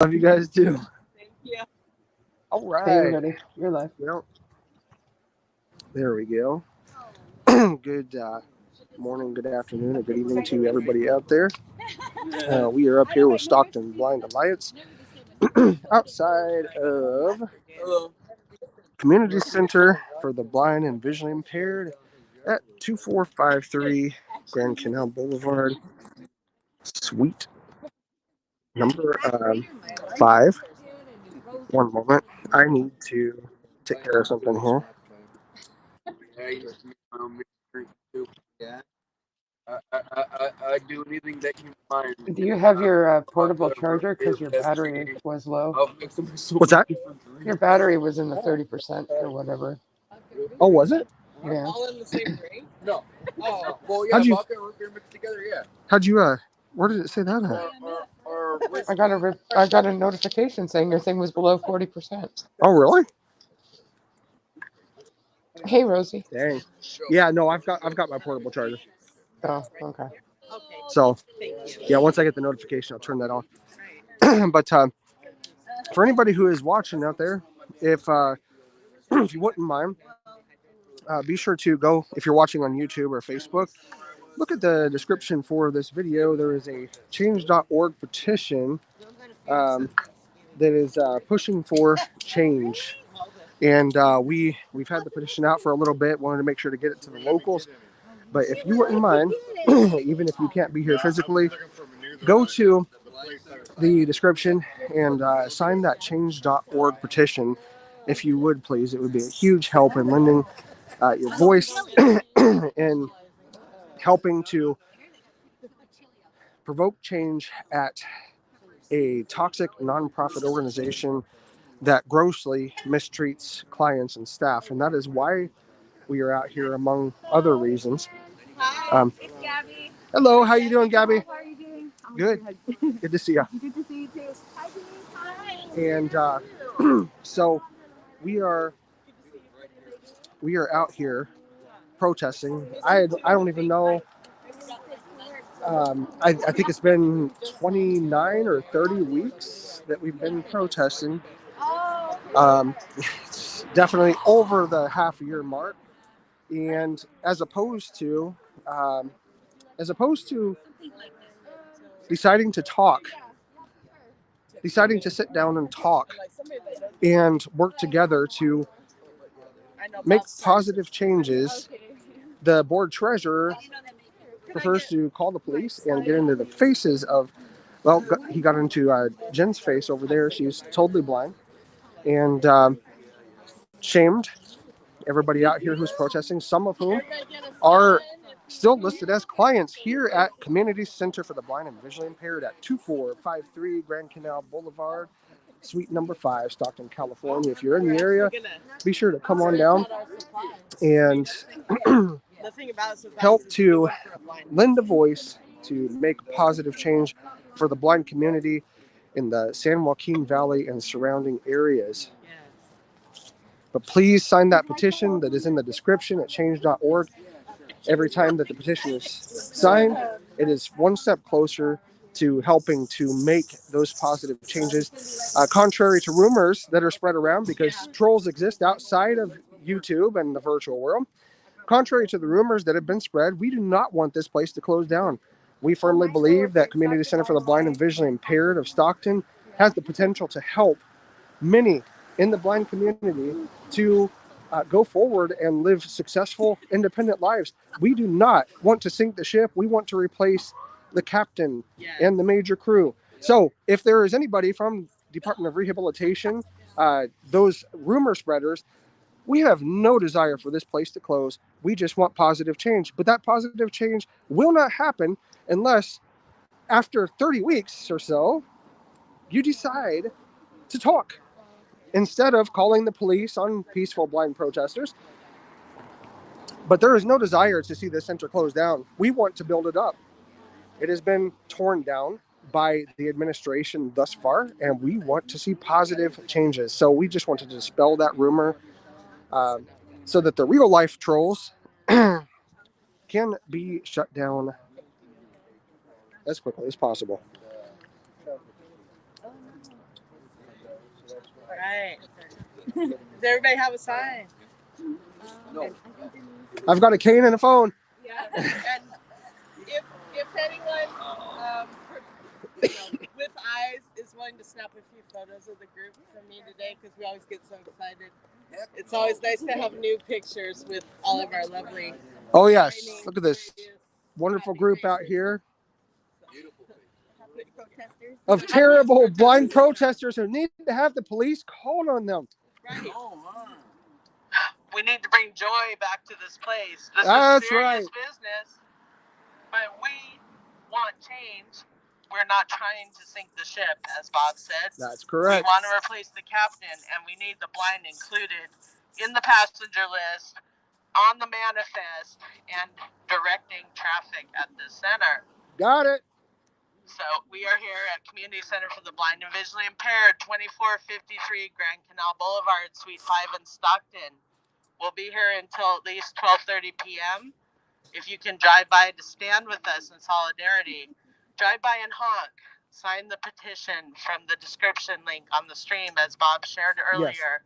Love you guys too. Thank you. All Hey, right. everybody. You're live. Well, there we go. Good morning, good afternoon, or good evening to everybody out there. We are up here with Stockton Blind Alliance outside of Community Center for the Blind and Visually Impaired at 2453 Grand Canal Boulevard, Suite number 5. One moment. I need to take care of something here. I do anything that you find. Do you have your portable charger? Because your battery was low. What's that? Your battery was in the 30% or whatever. Oh, was it? Yeah. All in the same drink? No. Oh. Well, yeah, How'd you- vodka and root beer mixed together, yeah. How'd you, where did it say that at? Or I got a notification saying your thing was below 40%. Oh, really? Hey, Rosie. Dang. Yeah, no, I've got my portable charger. Oh, okay. Okay. So, Thank you. yeah, once I get the notification, I'll turn that on. But for anybody who is watching out there, if if you wouldn't mind, be sure to go, if you're watching on YouTube or Facebook, look at the description for this video. There is a change.org petition that is pushing for change. And we've had the petition out for a little bit, wanted to make sure to get it to the locals. But if you wouldn't mind, even if you can't be here physically, go to the description and sign that change.org petition. If you would, please. It would be a huge help in lending your voice and helping to provoke change at a toxic nonprofit organization that grossly mistreats clients and staff. And that is why we are out here, among other reasons. Hi, it's Gabby. Hello, how you doing, Gabby? How are you doing? Good. Good to see you. Good to see you too. Hi, Denise. Hi. And so we are out here protesting. I don't even know. I think it's been 29 or 30 weeks that we've been protesting. It's definitely over the half-year mark. And as opposed to deciding to sit down and talk and work together to make positive changes, the board treasurer prefers to call the police and get into the faces of, well, he got into Jen's face over there. She's totally blind, and shamed everybody out here who's protesting, some of whom are still listed as clients here at Community Center for the Blind and Visually Impaired at 2453 Grand Canal Boulevard, Suite number 5, Stockton, California. If you're in the area, be sure to come on down and help to lend a voice to make positive change for the blind community in the San Joaquin Valley and surrounding areas. But please sign that petition that is in the description at change.org. Every time that the petition is signed, it is one step closer to helping to make those positive changes. Contrary to rumors that are spread around, because trolls exist outside of YouTube and the virtual world, contrary to the rumors that have been spread, we do not want this place to close down. We firmly believe that Community Center for the Blind and Visually Impaired of Stockton has the potential to help many in the blind community to go forward and live successful, independent lives. We do not want to sink the ship. We want to replace the captain and the major crew. So if there is anybody from Department of Rehabilitation, those rumor spreaders, we have no desire for this place to close. We just want positive change. But that positive change will not happen unless after 30 weeks or so, you decide to talk. Instead of calling the police on peaceful blind protesters. But there is no desire to see this center closed down. We want to build it up. It has been torn down by the administration thus far, and we want to see positive changes. So we just want to dispel that rumor so that the real life trolls can be shut down as quickly as possible. Right. Does everybody have a sign? No. I've got a cane and a phone. Yeah. And if anyone with eyes is willing to snap a few photos of the group from me today, because we always get so excited. It's always nice to have new pictures with all of our lovely. Oh yes, look at this wonderful group out here of terrible blind protesters who need to have the police called on them. Right. We need to bring joy back to this place. This That's is serious right. business, but we want change. We're not trying to sink the ship, as Bob said. That's correct. We want to replace the captain, and we need the blind included in the passenger list, on the manifest, and directing traffic at the center. Got it. So we are here at Community Center for the Blind and Visually Impaired, 2453 Grand Canal Boulevard, Suite 5 in Stockton. We'll be here until at least 12:30 p.m. If you can drive by to stand with us in solidarity, drive by and honk. Sign the petition from the description link on the stream, as Bob shared earlier. Yes.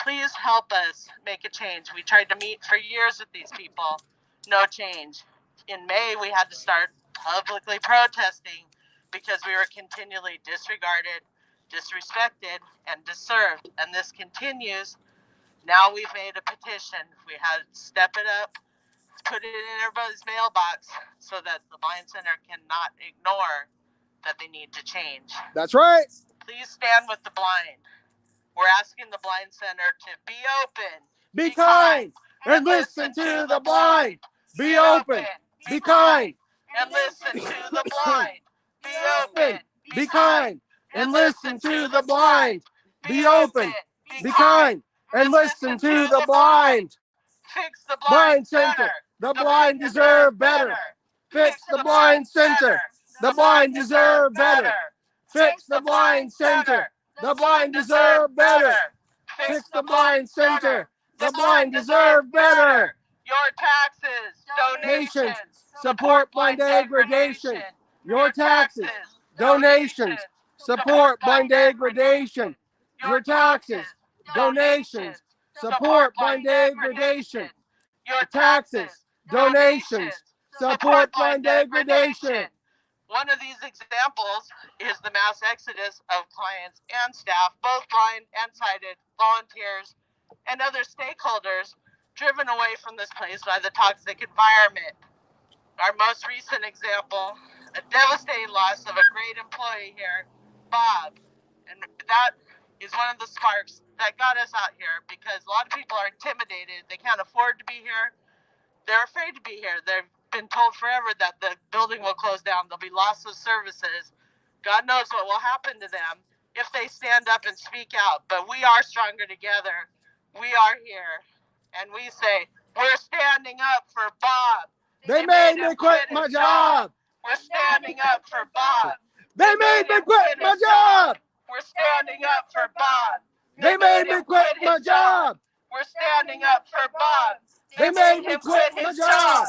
Please help us make a change. We tried to meet for years with these people. No change. In May, we had to start publicly protesting because we were continually disregarded, disrespected, and disserved. And this continues. Now we've made a petition. We had to step it up, put it in everybody's mailbox so that the Blind Center cannot ignore that they need to change. That's right. Please stand with the blind. We're asking the Blind Center to be open, be kind, and listen to the blind. Be open, be kind, and listen to the blind. Be open, be kind, and listen to the blind. Be open, be kind, and listen to the blind. Fix the blind center. The blind deserve better. Fix the blind center. The blind deserve better. Fix the blind center. The blind deserve better. Fix the blind center. The blind deserve better. Your taxes, donations, support blind degradation. Your taxes, donations, support blind degradation. Your taxes, donations, support blind degradation. Your taxes, donations, support blind degradation. One of these examples is the mass exodus of clients and staff, both blind and sighted, volunteers, and other stakeholders driven away from this place by the toxic environment. Our most recent example, a devastating loss of a great employee here, Bob. And that is one of the sparks that got us out here, because a lot of people are intimidated. They can't afford to be here. They're afraid to be here. They've been told forever that the building will close down. There'll be loss of services. God knows what will happen to them if they stand up and speak out. But we are stronger together. We are here. And we say, we're standing up for Bob. They made me quit my job. We're standing up for Bob. They made me quit my job. We're standing up for Bob. They made me quit my job. We're standing up for Bob. They made me quit my job.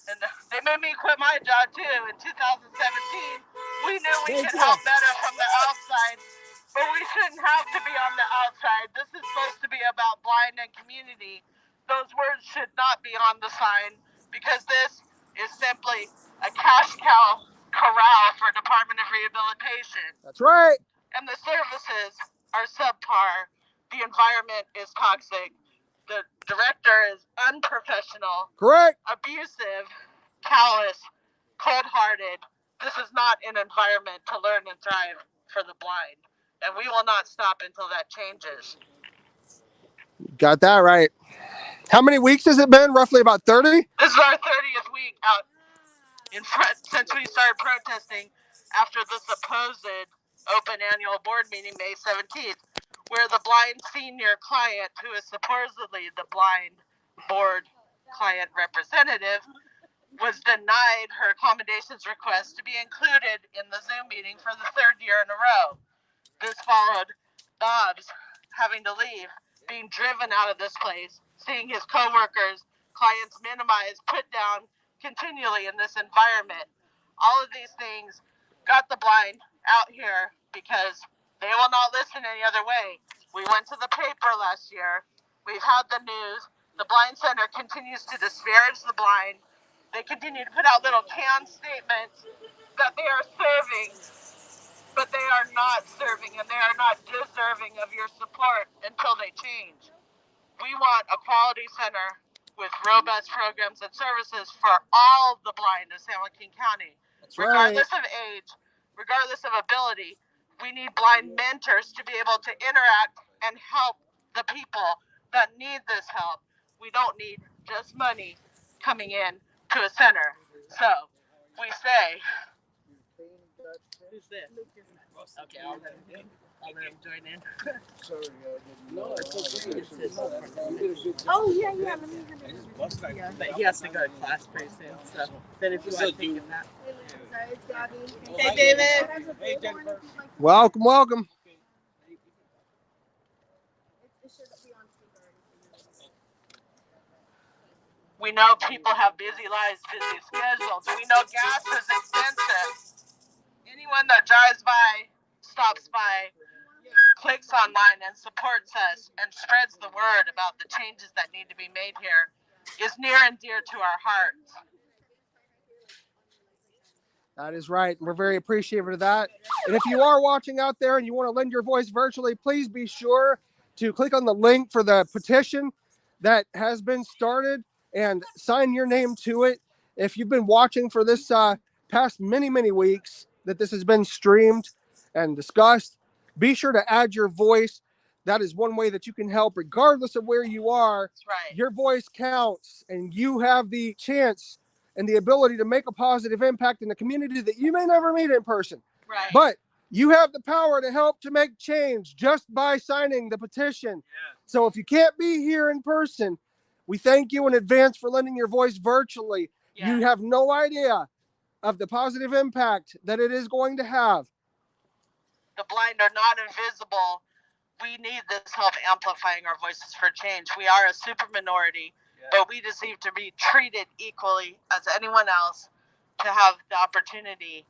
And they made me quit my job too in 2017. We knew we could help better from the outside, but we shouldn't have to be on the outside. This is supposed to be about blind and community. Those words should not be on the sign, because this is simply a cash cow corral for Department of Rehabilitation. That's right. And the services are subpar. The environment is toxic. The director is unprofessional. Correct. Abusive, callous, cold-hearted. This is not an environment to learn and thrive for the blind. And we will not stop until that changes. Got that right. How many weeks has it been? Roughly about 30? This is our 30th week out in front since we started protesting after the supposed open annual board meeting May 17th. Where the blind senior client, who is supposedly the blind board client representative, was denied her accommodations request to be included in the Zoom meeting for the third year in a row. This followed Bob's having to leave, being driven out of this place, seeing his coworkers, clients minimized, put down continually in this environment. All of these things got the blind out here because They will not listen any other way. We went to the paper last year. We've had the news. The Blind Center continues to disparage the blind. They continue to put out little canned statements that they are serving, but they are not serving, and they are not deserving of your support until they change. We want a quality center with robust programs and services for all the blind in San Joaquin County. That's regardless of age, regardless of ability. We need blind mentors to be able to interact and help the people that need this help. We don't need just money coming in to a center. So we say, who's this? Okay, I'll let him join in. No, it's okay. Oh, yeah, yeah. Let me Yeah, but he has to go to class pretty soon. So then if you want to take him that. Sorry, it's Gabby. Hey, David. Hey, Jennifer. Welcome, welcome. It should be on speaker already. We know people have busy lives, busy schedules. We know gas is expensive. Anyone that drives by, stops by, clicks online and supports us and spreads the word about the changes that need to be made here is near and dear to our hearts. That is right. We're very appreciative of that. And if you are watching out there and you want to lend your voice virtually, please be sure to click on the link for the petition that has been started and sign your name to it. If you've been watching for this past many, many weeks that this has been streamed and discussed, be sure to add your voice. That is one way that you can help regardless of where you are. That's right. Your voice counts and you have the chance and the ability to make a positive impact in the community that you may never meet in person. Right. But you have the power to help to make change just by signing the petition. Yeah. So if you can't be here in person, we thank you in advance for lending your voice virtually. Yeah. You have no idea of the positive impact that it is going to have. The blind are not invisible. We need this help amplifying our voices for change. We are a super minority, but we deserve to be treated equally as anyone else, to have the opportunity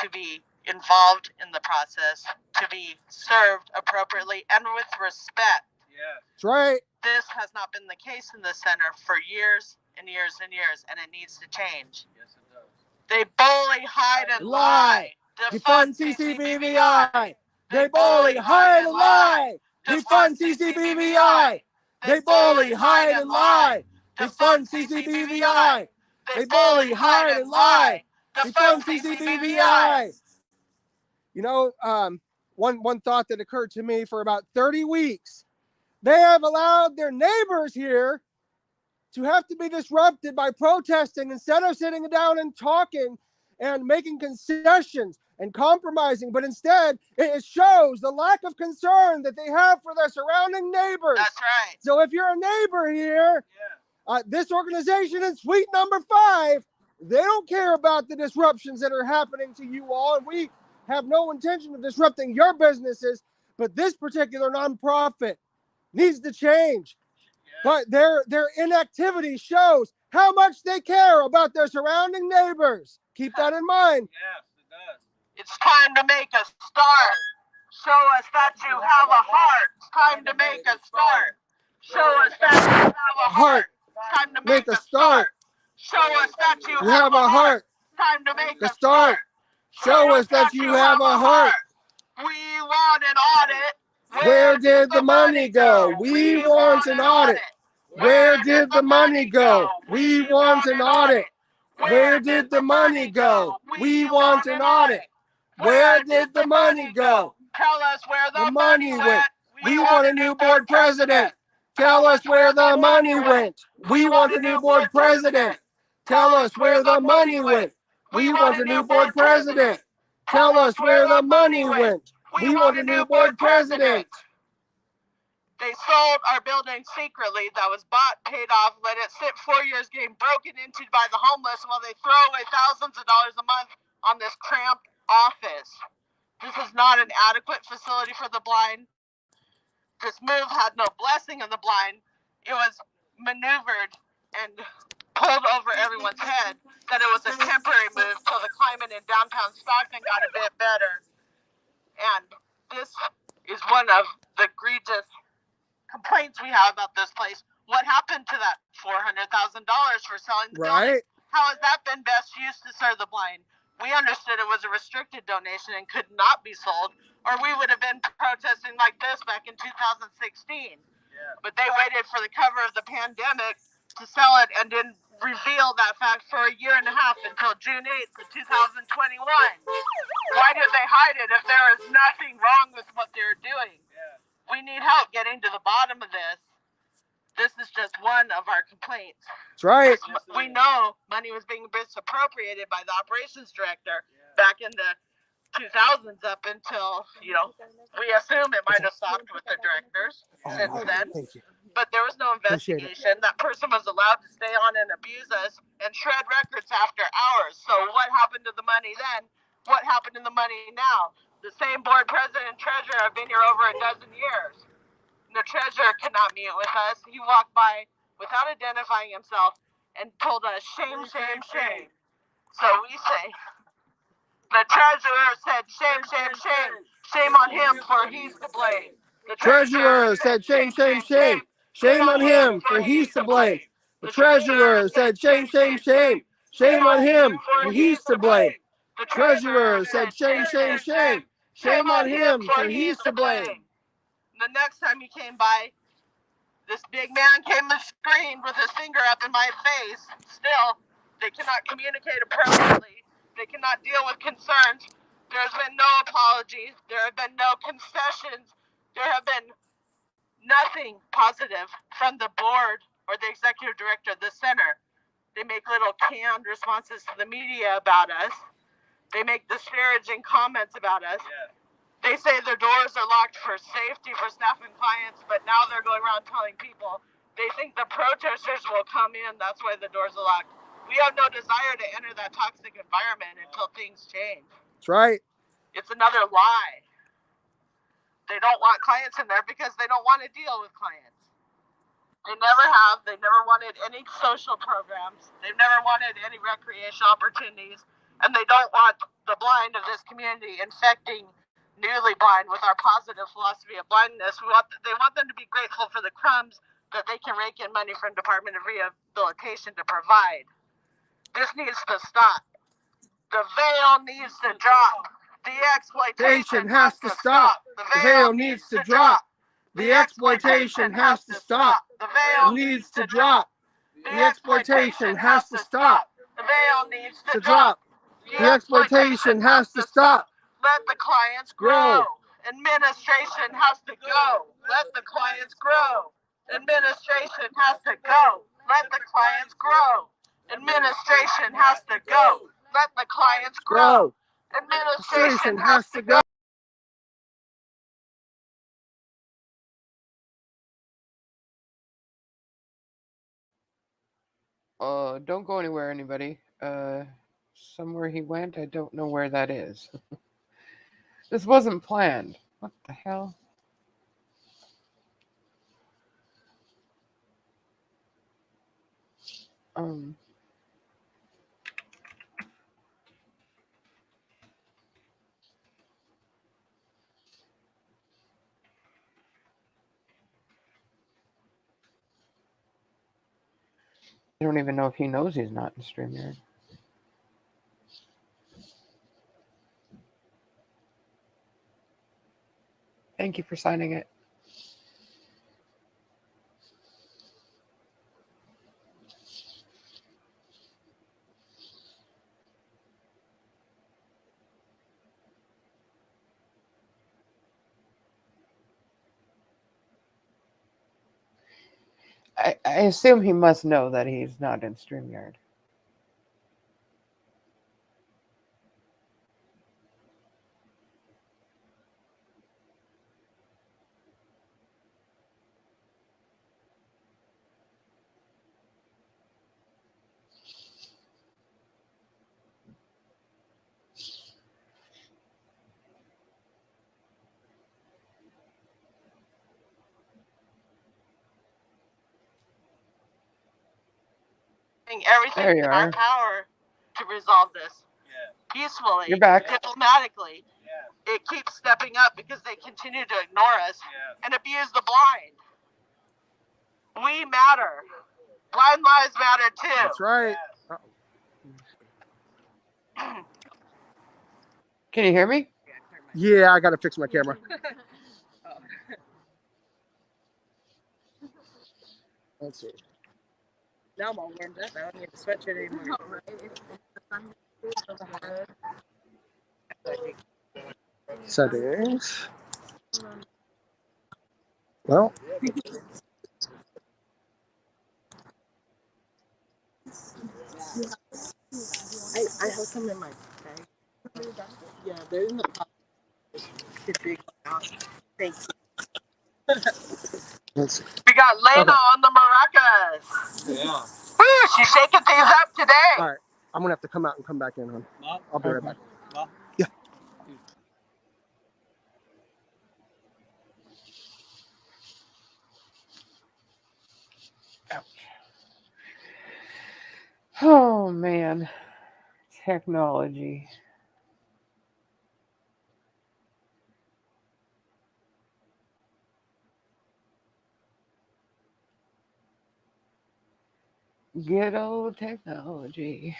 to be involved in the process, to be served appropriately and with respect. Yeah. That's right. This has not been the case in the center for years and years and years, and it needs to change. Yes, it does. They bully, hide, and lie. Defund CCBVI. They bully, hide, and lie. Defund CCBVI. They bully, hide, and lie. Defund CCBVI. They bully, hide, and lie. Defund CCBVI. You know, one thought that occurred to me: for about 30 weeks, they have allowed their neighbors here to have to be disrupted by protesting instead of sitting down and talking and making concessions and compromising. But instead, it shows the lack of concern that they have for their surrounding neighbors. That's right. So if you're a neighbor here, this organization in suite number 5, they don't care about the disruptions that are happening to you all. And we have no intention of disrupting your businesses, but this particular nonprofit needs to change. But their inactivity shows how much they care about their surrounding neighbors. Keep that in mind. Yes, it does. It's time to make a start. Show us that you have a heart. It's time to make a start. Show us that you have a heart. It's time to make a start. Show us that you have a heart. Time to make a start. Show us that you have a heart. We want an audit. Where did the money go? We want an audit. Where did the money go? We want an audit. Where did the money go? We want an audit. Where did the money go? Tell us where the money went. We want a new board president. Tell us where the money went. We want a new board president. Tell us where the money went. We want a new board president. Tell us where the money went. We want a new board president. They sold our building secretly that was bought, paid off, let it sit 4 years, getting broken into by the homeless while they throw away thousands of dollars a month on this cramped office. This is not an adequate facility for the blind. This move had no blessing of the blind. It was maneuvered and pulled over everyone's head that it was a temporary move till the climate in downtown Stockton got a bit better. And this is one of the egregious complaints we have about this place. What happened to that $400,000 for selling the building? Right. How has that been best used to serve the blind? We understood it was a restricted donation and could not be sold, or we would have been protesting like this back in 2016. But they waited for the cover of the pandemic to sell it and didn't reveal that fact for a year and a half until June 8th of 2021. Why did they hide it if there is nothing wrong with what they're doing? We need help getting to the bottom of this. This is just one of our complaints. That's right. We know money was being misappropriated by the operations director back in the 2000s up until, we assume it might have stopped with the directors since then. Thank you. But there was no Appreciate it. investigation. That person was allowed to stay on and abuse us and shred records after hours. So what happened to the money then? What happened to the money now? The same board president and treasurer have been here over a dozen years. The treasurer could not meet with us. He walked by without identifying himself and told us, shame, shame, shame. So we say, the treasurer said, shame, shame, shame. Shame on him, for he's to blame. The Treasurer said, shame, shame, shame. Shame on him, for he's to blame. The treasurer said, shame, shame, shame. Shame on him, for he's to blame. The Treasurer said, shame, shame, shame. Shame on him, for he's to blame. The next time he came by, this big man came to the screen with his finger up in my face. Still, they cannot communicate appropriately. They cannot deal with concerns. There's been no apologies. There have been no concessions. There have been nothing positive from the board or the executive director of the center. They make little canned responses to the media about us. They make disparaging comments about us. They say their doors are locked for safety for staff and clients, but now they're going around telling people they think the protesters will come in. That's why the doors are locked. We have no desire to enter that toxic environment until things change. That's right. It's another lie. They don't want clients in there because they don't want to deal with clients. They never have. They never wanted any social programs. They've never wanted any recreational opportunities. And they don't want the blind of this community infecting newly blind with our positive philosophy of blindness. They want them to be grateful for the crumbs that they can rake in money from Department of Rehabilitation to provide. This needs to stop. The veil needs to drop. The exploitation has to stop. The veil needs to drop. The exploitation has to stop. The veil Needs to drop. The exploitation has to stop. The veil needs to To drop. The The exploitation has to stop. Let the clients grow. Administration has to go. Let the clients grow. Administration has to go. Let the clients grow. Administration has to go. Let the clients grow. Grow. Administration Administration has to go. Don't go anywhere, anybody. Somewhere he went, I don't know where that is. This wasn't planned. What the hell? I don't even know if he knows he's not in StreamYard. Thank you for signing it. I assume he must know that he's not in StreamYard. Everything There you in our are. power to resolve this peacefully, You're back. diplomatically. it keeps stepping up because they continue to ignore us and abuse the blind. We matter. Blind lives matter too. That's right. Can you hear me? Yeah, I got to fix my camera. Let's see. Now I'm all warmed up. I don't need to sweat it anymore. Settings. Well, I have some in my bag. Yeah, they're in the pot. Thank you. let's see. We got Lena Okay. on the maracas. Yeah. She's shaking things up today. All right. I'm going to have to come out and come back in, hon. I'll be right back. Yeah. Oh man, technology. Good old technology.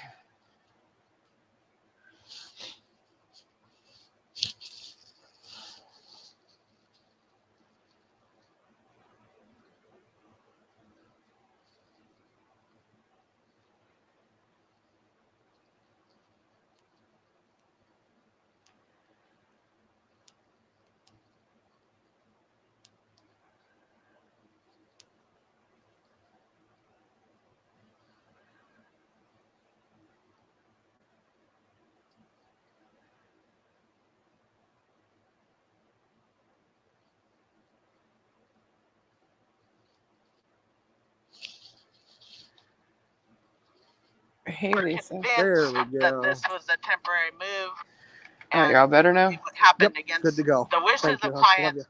Hey We're Lisa. convinced There we that go. this was a temporary move. Oh, y'all better now? It happened Yep, against good to go. the wishes Thank you, of hon. Love clients.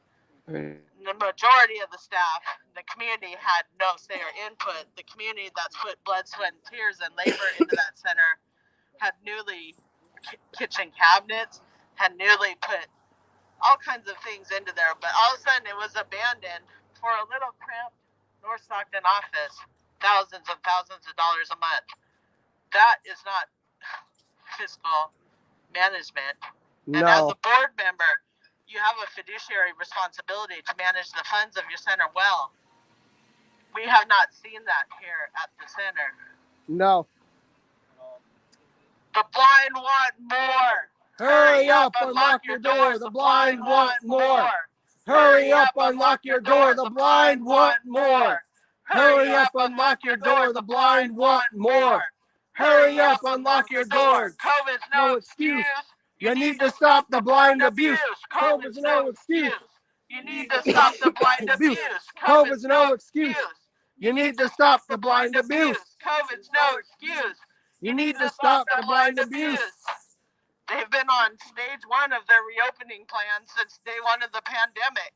you. The majority of the staff, the community had no say or input. The community that's put blood, sweat, and tears and labor into that center had newly kitchen cabinets, had newly put all kinds of things into there. But all of a sudden, it was abandoned for a little cramped North Stockton office, thousands and thousands of dollars a month. That is not fiscal management. And as No. a board member, you have a fiduciary responsibility to manage the funds of your center well. We have not seen that here at the center. No. The blind want more. Hurry up, unlock your door. The blind want more. Hurry up, unlock your door. The blind want more. Hurry up, unlock your door. The blind want more. Hurry up, unlock your door. COVID's no excuse. You need to stop the blind abuse. COVID's no excuse. You need to stop the blind abuse. COVID's no excuse. You need to stop the blind abuse. COVID's no excuse. You need to stop the blind abuse. They've been on stage one of their reopening plans since day one of the pandemic.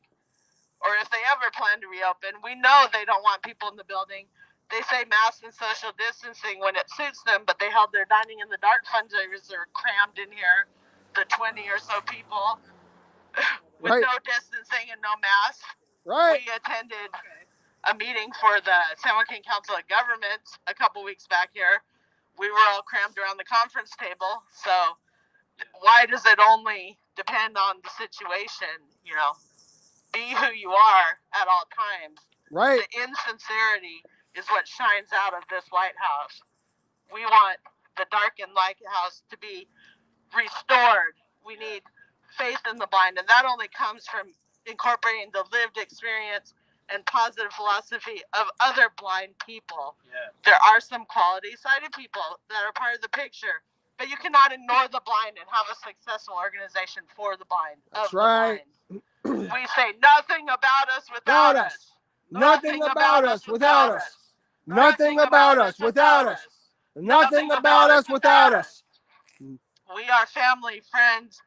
Or if they ever plan to reopen, we know they don't want people in the building. They say masks and social distancing when it suits them, but they held their dining in the dark fundraisers are crammed in here, the 20 or so people, with Right. no distancing and no masks. Right. We attended a meeting for the San Joaquin Council of Governments a couple weeks back here. We were all crammed around the conference table. So why does it only depend on the situation? You know, be who you are at all times. Right. The insincerity is what shines out of this White House. We want the darkened lighthouse to be restored. We need faith in the blind, and that only comes from incorporating the lived experience and positive philosophy of other blind people. Yeah. There are some quality-sighted people that are part of the picture, but you cannot ignore the blind and have a successful organization for the blind. That's right. We say nothing about us without us. Nothing about us without us. Nothing about us without us. Nothing about us without us. We are family, friends,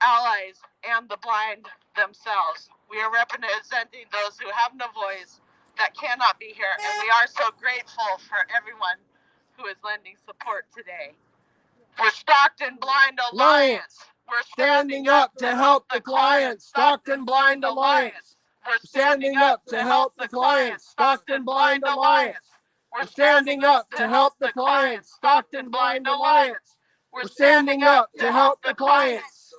allies, and the blind themselves. We are representing those who have no voice, that cannot be here, and we are so grateful for everyone who is lending support today. For Stockton Blind Alliance, We're standing up to help the clients. Stockton Blind Alliance. We're standing up to help the clients. Stockton Blind Alliance. We're standing up to help the clients. Stockton Blind Alliance. We're standing up to help the clients.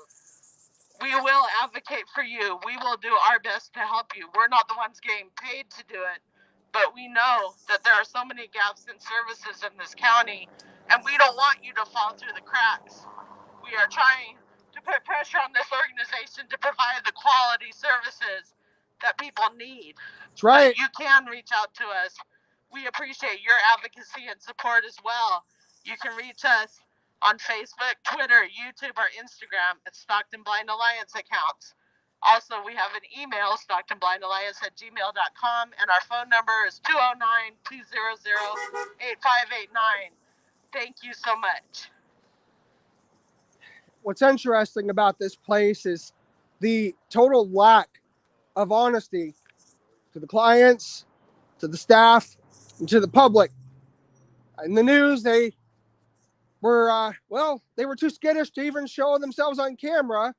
We will advocate for you. We will do our best to help you. We're not the ones getting paid to do it, but we know that there are so many gaps in services in this county, and we don't want you to fall through the cracks. We are trying to put pressure on this organization to provide the quality services that people need. That's right. But you can reach out to us. We appreciate your advocacy and support as well. You can reach us on Facebook, Twitter, YouTube, or Instagram at Stockton Blind Alliance accounts. Also, we have an email, stocktonblindalliance@gmail.com, and our phone number is 209-200-8589. Thank you so much. What's interesting about this place is the total lack of honesty to the clients, to the staff, and to the public. In the news, they were, they were too skittish to even show themselves on camera.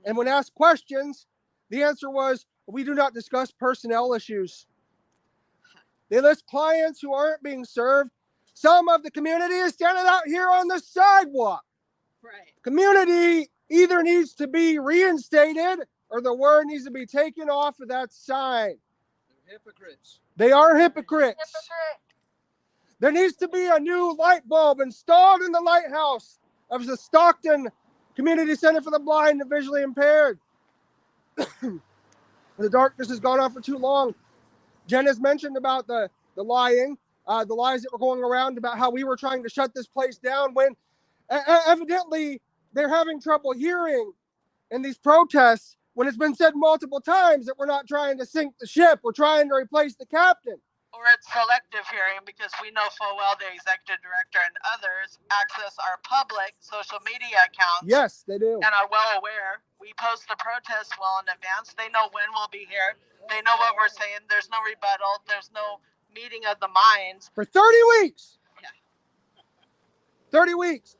And when asked questions, the answer was, we do not discuss personnel issues. They list clients who aren't being served. Some of the community is standing out here on the sidewalk. Right. Community either needs to be reinstated or the word needs to be taken off of that sign. They're hypocrites. They are hypocrites. There needs to be a new light bulb installed in the lighthouse of the Stockton Community Center for the Blind and Visually Impaired. The darkness has gone on for too long. Jen has mentioned about the lying, the lies that were going around about how we were trying to shut this place down when evidently they're having trouble hearing in these protests when it's been said multiple times that we're not trying to sink the ship, we're trying to replace the captain. Or it's selective hearing, because we know full well the executive director and others access our public social media accounts. Yes, they do. And are well aware. We post the protests well in advance. They know when we'll be here. They know what we're saying. There's no rebuttal. There's no meeting of the minds. For 30 weeks. Yeah. 30 weeks.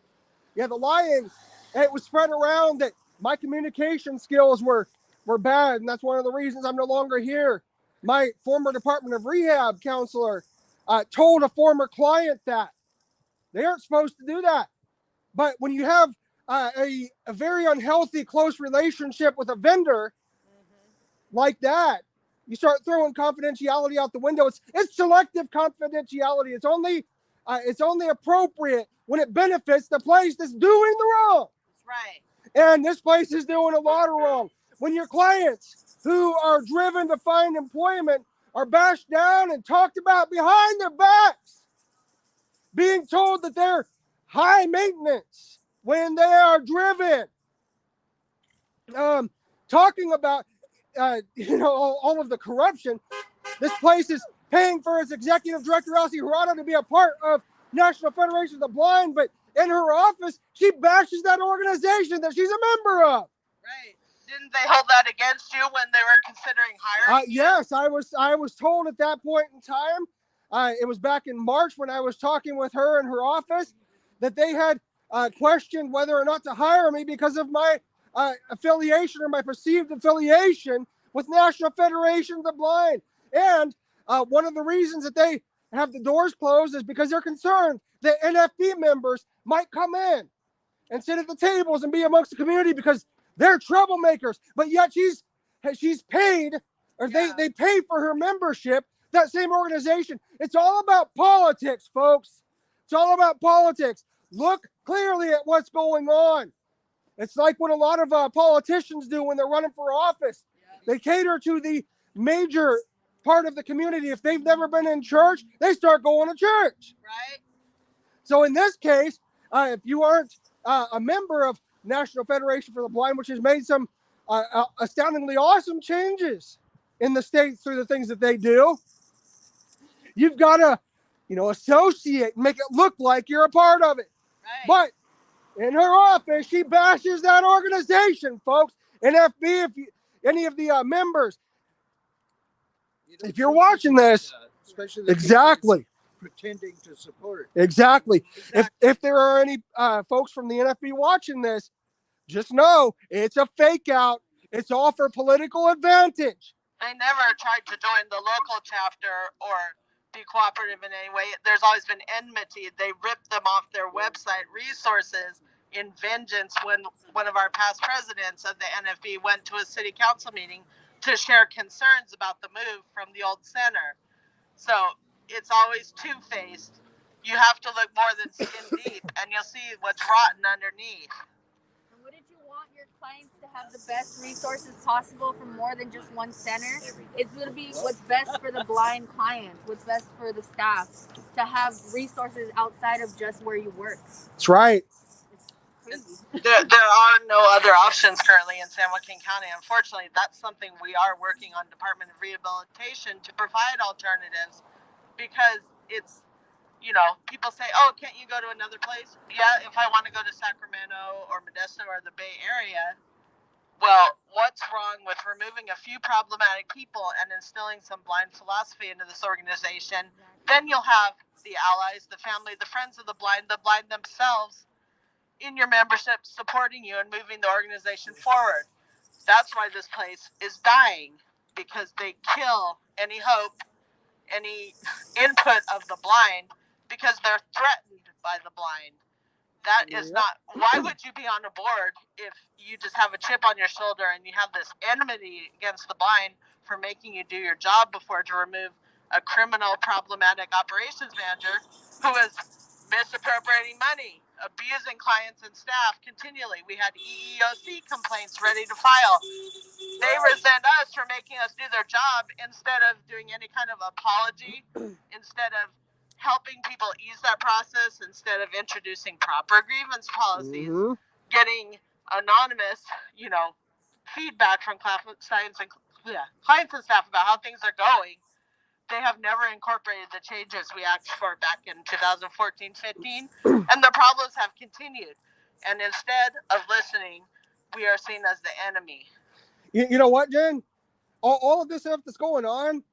Yeah, the lying, it was spread around that my communication skills were bad, and that's one of the reasons I'm no longer here. My former Department of Rehab counselor told a former client that. They aren't supposed to do that. But when you have a very unhealthy, close relationship with a vendor like that, you start throwing confidentiality out the window. It's selective confidentiality. It's only appropriate when it benefits the place that's doing the wrong. That's right. And this place is doing a lot of wrong. When your clients who are driven to find employment are bashed down and talked about behind their backs, being told that they're high maintenance when they are driven, talking about all of the corruption. This place is paying for its executive director Elsie Hirano to be a part of National Federation of the Blind, but in her office she bashes that organization that she's a member of. Right. Didn't they hold that against you when they were considering hiring you? Yes, I was told at that point in time, it was back in March when I was talking with her in her office, that they had questioned whether or not to hire me because of my affiliation or my perceived affiliation with National Federation of the Blind. And one of the reasons that they have the doors closed is because they're concerned that NFB members might come in and sit at the tables and be amongst the community because they're troublemakers. But yet she's paid, or they pay for her membership, that same organization. It's all about politics, folks. It's all about politics. Look clearly at what's going on. It's like what a lot of politicians do when they're running for office. They cater to the major part of the community. If they've never been in church, they start going to church. Right. So in this case, if you aren't a member of National Federation for the Blind, which has made some astoundingly awesome changes in the state through the things that they do, you've got to, associate and make it look like you're a part of it. Right. But in her office, she bashes that organization, folks. NFB, any of the members, if you're watching this, especially the exactly. pretending to support. Exactly. If there are any folks from the NFB watching this, just know it's a fake out. It's all for political advantage. They never tried to join the local chapter or be cooperative in any way. There's always been enmity. They ripped them off their website resources in vengeance when one of our past presidents of the NFB went to a city council meeting to share concerns about the move from the old center. So it's always two-faced. You have to look more than skin deep, and you'll see what's rotten underneath. And wouldn't you want your clients to have the best resources possible from more than just one center? It's going to be what's best for the blind clients, what's best for the staff, to have resources outside of just where you work. That's right. There are no other options currently in San Joaquin County. Unfortunately, that's something we are working on Department of Rehabilitation to provide alternatives, because it's, people say, oh, can't you go to another place? Yeah, if I want to go to Sacramento or Modesto or the Bay Area. Well, what's wrong with removing a few problematic people and instilling some blind philosophy into this organization? Then you'll have the allies, the family, the friends of the blind themselves in your membership supporting you and moving the organization forward. That's why this place is dying, because they kill any hope, any input of the blind, because they're threatened by the blind. That is not, why would you be on a board if you just have a chip on your shoulder and you have this enmity against the blind for making you do your job before to remove a criminal problematic operations manager who is misappropriating money, abusing clients and staff continually. We had EEOC complaints ready to file. They resent us for making us do their job instead of doing any kind of apology, instead of helping people ease that process, instead of introducing proper grievance policies, getting anonymous, feedback from clients and staff about how things are going. They have never incorporated the changes we asked for back in 2014-15, and the problems have continued. And instead of listening, we are seen as the enemy. You know what, Jen? All of this stuff that's going on,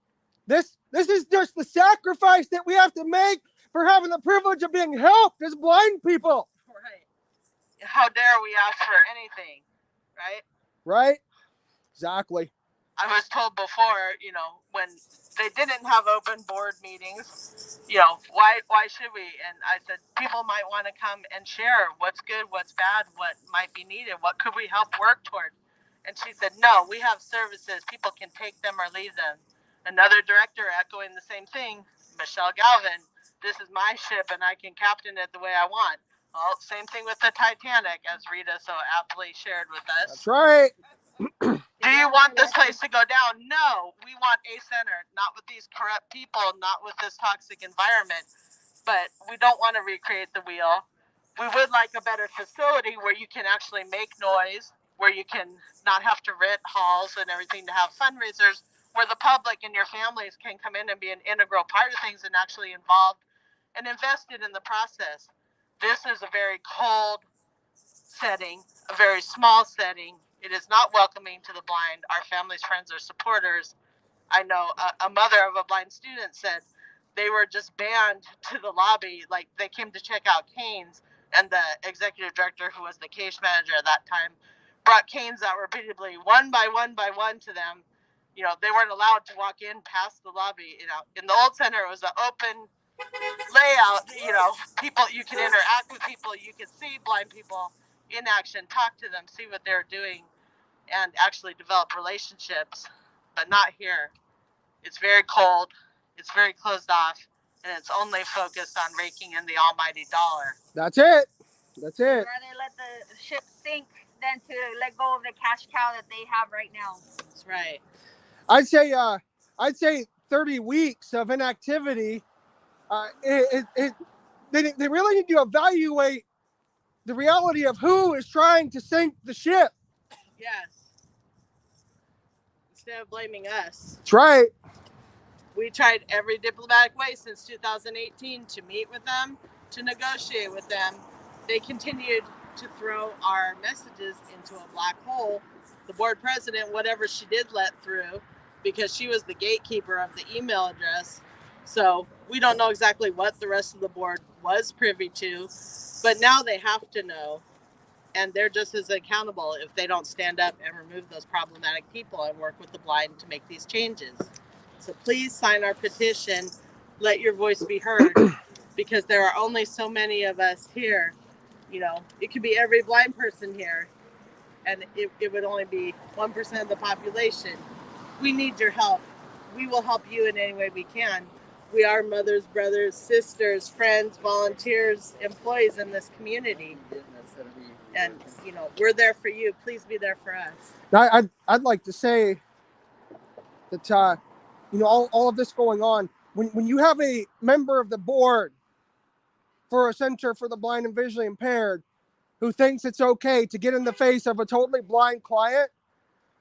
this is just the sacrifice that we have to make for having the privilege of being helped as blind people. Right. How dare we ask for anything, right? Right? Exactly. I was told before, when they didn't have open board meetings, why should we? And I said, people might want to come and share what's good, what's bad, what might be needed, what could we help work toward? And she said, no, we have services. People can take them or leave them. Another director echoing the same thing, Michelle Galvin, this is my ship and I can captain it the way I want. Well, same thing with the Titanic, as Rita so aptly shared with us. That's right. Do you want this place to go down? No, we want a center, not with these corrupt people, not with this toxic environment. But we don't want to recreate the wheel. We would like a better facility where you can actually make noise, where you can not have to rent halls and everything to have fundraisers, where the public and your families can come in and be an integral part of things and actually involved and invested in the process. This is a very cold setting, a very small setting. It is not welcoming to the blind. Our families, friends, or supporters. I know a mother of a blind student said they were just banned to the lobby. Like, they came to check out canes, and the executive director, who was the case manager at that time, brought canes out repeatedly, one by one to them. They weren't allowed to walk in past the lobby. In the old center, it was an open layout. People, you can interact with people, you can see blind people in action, talk to them, see what they're doing, and actually develop relationships. But not here. It's very cold, it's very closed off, and it's only focused on raking in the almighty dollar. That's it. I'd rather let the ship sink than to let go of the cash cow that they have right now. That's right. I'd say 30 weeks of inactivity. They really need to evaluate the reality of who is trying to sink the ship. Yes. Instead of blaming us. That's right. We tried every diplomatic way since 2018 to meet with them, to negotiate with them. They continued to throw our messages into a black hole. The board president, whatever she did let through, because she was the gatekeeper of the email address. So we don't know exactly what the rest of the board was privy to, but now they have to know. and they're just as accountable if they don't stand up and remove those problematic people and work with the blind to make these changes. So please sign our petition. Let your voice be heard, because there are only so many of us here. You know, it could be every blind person here, and it would only be 1% of the population. We need your help. We will help you in any way we can. We are mothers, brothers, sisters, friends, volunteers, employees in this community. And, you know, we're there for you. Please be there for us. Now, I'd like to say that, you know, all of this going on, when you have a member of the board for a center for the blind and visually impaired who thinks it's okay to get in the face of a totally blind client,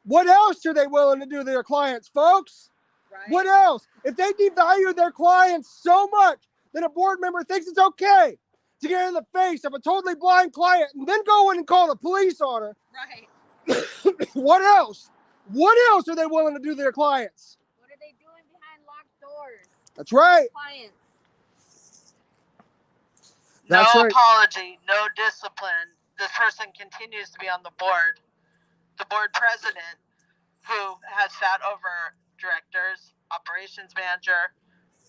what else are they willing to do to their clients, folks? Right? What else? If they devalue their clients so much that a board member thinks it's okay to get in the face of a totally blind client and then go in and call the police on her, Right. what else? What else are they willing to do to their clients? What are they doing behind locked doors? That's right. Clients. No That's right. apology, no discipline. This person continues to be on the board. The board president, who has sat over directors, operations manager,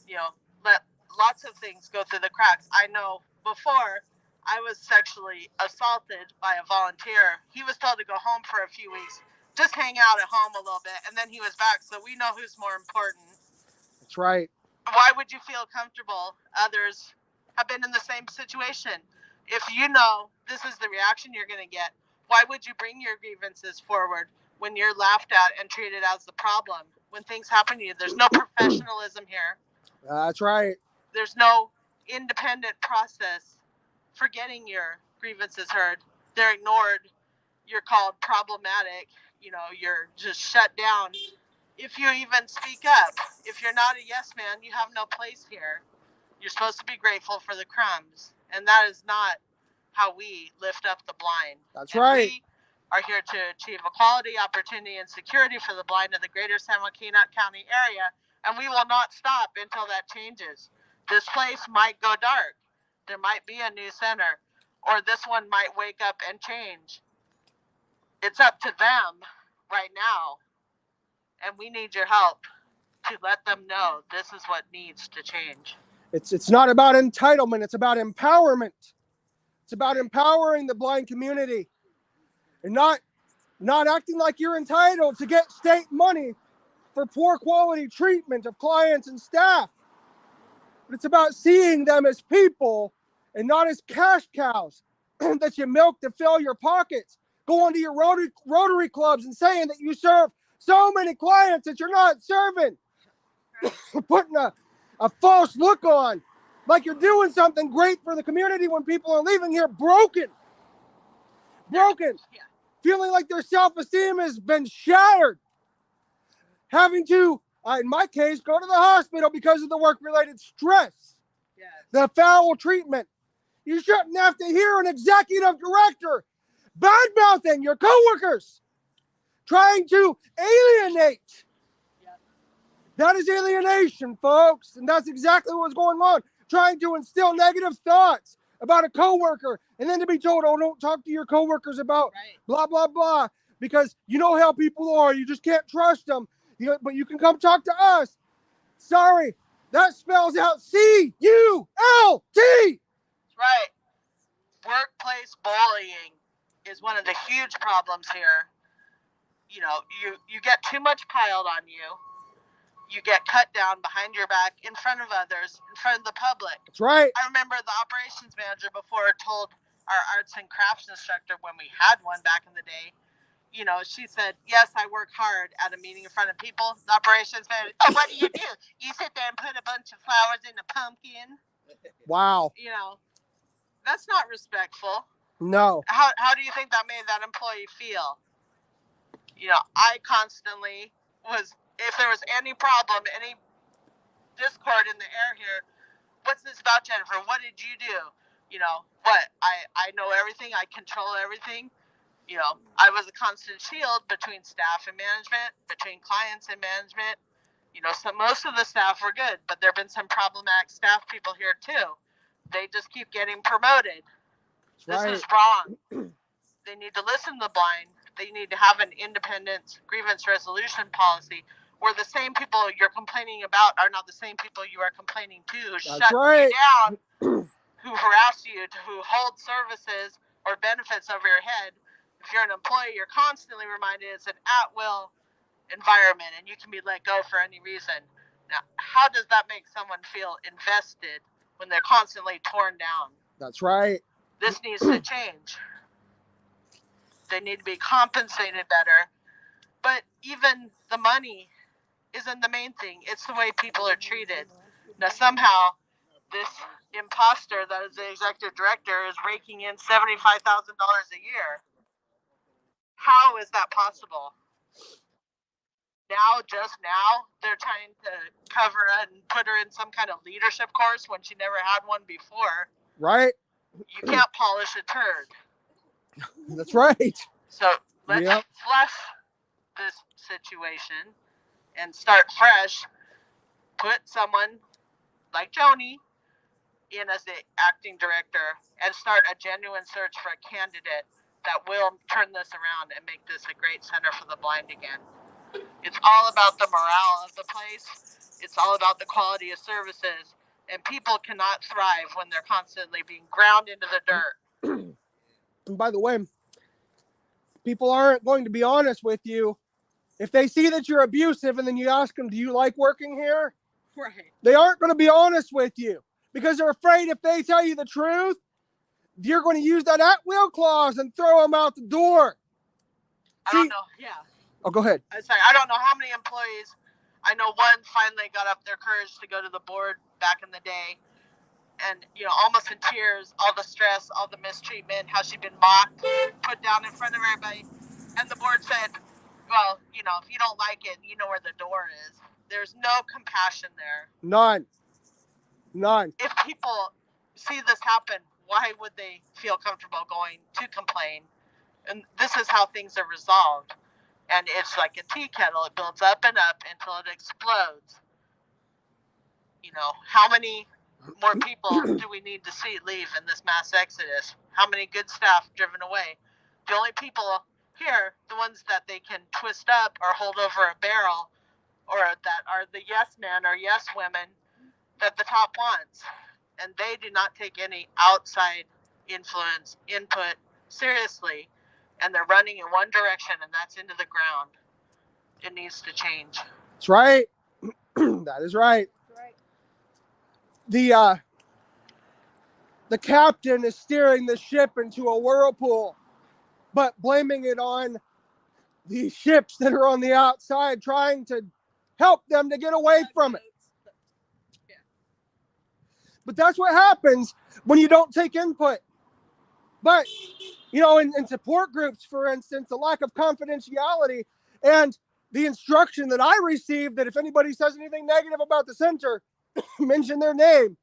you know, let lots of things go through the cracks. I know before I was sexually assaulted by a volunteer. He was told to go home for a few weeks, just hang out at home a little bit, and then he was back. So we know who's more important. That's right. Why would you feel comfortable? Others have been in the same situation. If you know this is the reaction you're going to get, why would you bring your grievances forward when you're laughed at and treated as the problem? When things happen to you, there's no professionalism here. That's right. There's no independent process for getting your grievances heard. They're ignored. You're called problematic. You know, you're just shut down. If you even speak up, if you're not a yes man, you have no place here. You're supposed to be grateful for the crumbs. And that is not how we lift up the blind. That's and right. We are here to achieve equality, opportunity, and security for the blind of the greater San Joaquin County area. And we will not stop until that changes. This place might go dark. There might be a new center, or this one might wake up and change. It's up to them right now. And we need your help to let them know this is what needs to change. It's not about entitlement. It's about empowerment. It's about empowering the blind community and not acting like you're entitled to get state money for poor quality treatment of clients and staff. But it's about seeing them as people and not as cash cows that you milk to fill your pockets. Going to your Rotary clubs and saying that you serve so many clients that you're not serving. Putting a false look on, like you're doing something great for the community when people are leaving here broken, feeling like their self-esteem has been shattered, having to, in my case, go to the hospital because of the work-related stress, the foul treatment. You shouldn't have to hear an executive director bad-mouthing your coworkers, trying to alienate. That is alienation, folks, and that's exactly what's going on. Trying to instill negative thoughts about a coworker, and then to be told, "Oh, don't talk to your coworkers about blah blah blah," because you know how people are. You just can't trust them. But you can come talk to us. Sorry, that spells out CULT. Right. Workplace bullying is one of the huge problems here. You know, you get too much piled on you. You get cut down behind your back, in front of others, in front of the public. That's right. I remember the operations manager before told our arts and crafts instructor, when we had one back in the day, you know, she said, "Yes, I work hard at a meeting in front of people." The operations manager, "Oh, what do? You sit there and put a bunch of flowers in a pumpkin." Wow. You know, that's not respectful. No. How do you think that made that employee feel? You know, I constantly was, if there was any problem, any discord in the air here, "What's this about, Jennifer? What did you do?" You know, what? I know everything. I control everything. You know, I was a constant shield between staff and management, between clients and management. You know, so most of the staff were good, but there have been some problematic staff people here too. They just keep getting promoted. That's This is wrong. They need to listen to the blind. They need to have an independent grievance resolution policy where the same people you're complaining about are not the same people you are complaining to, who shut you down, who harass you, who hold services or benefits over your head. If you're an employee, you're constantly reminded it's an at-will environment and you can be let go for any reason. Now, how does that make someone feel invested when they're constantly torn down? That's right. This needs to change. They need to be compensated better. But even the money isn't the main thing. It's the way people are treated. Now, somehow, this imposter that is the executive director is raking in $75,000 a year. How is that possible? Just now, they're trying to cover and put her in some kind of leadership course when she never had one before. Right. You can't polish a turd. That's right. So let's flush this situation and start fresh. Put someone like Joni in as the acting director and start a genuine search for a candidate that will turn this around and make this a great center for the blind again. It's all about the morale of the place. It's all about the quality of services. And people cannot thrive when they're constantly being ground into the dirt. And by the way, people aren't going to be honest with you. If they see that you're abusive and then you ask them, do you like working here? Right. They aren't going to be honest with you because they're afraid if they tell you the truth, you're going to use that at-will clause and throw them out the door. I don't know. Yeah. Oh, go ahead. I say, I don't know how many employees. I know one finally got up their courage to go to the board back in the day. And, almost in tears, all the stress, all the mistreatment, how she'd been mocked, put down in front of everybody. And the board said, well, if you don't like it, you know where the door is. There's no compassion there. None. If people see this happen, why would they feel comfortable going to complain? And this is how things are resolved. And it's like a tea kettle. It builds up and up until it explodes. How many more people do we need to see leave in this mass exodus? How many good staff driven away? The only people here, the ones that they can twist up or hold over a barrel, or that are the yes men or yes women that the top wants. And they do not take any outside influence, input seriously. And they're running in one direction, and that's into the ground. It needs to change. That's right. That is right. The captain is steering the ship into a whirlpool, but blaming it on the ships that are on the outside, trying to help them to get away from it. Yeah. But that's what happens when you don't take input. But, in support groups, for instance, the lack of confidentiality and the instruction that I received that if anybody says anything negative about the center, mention their name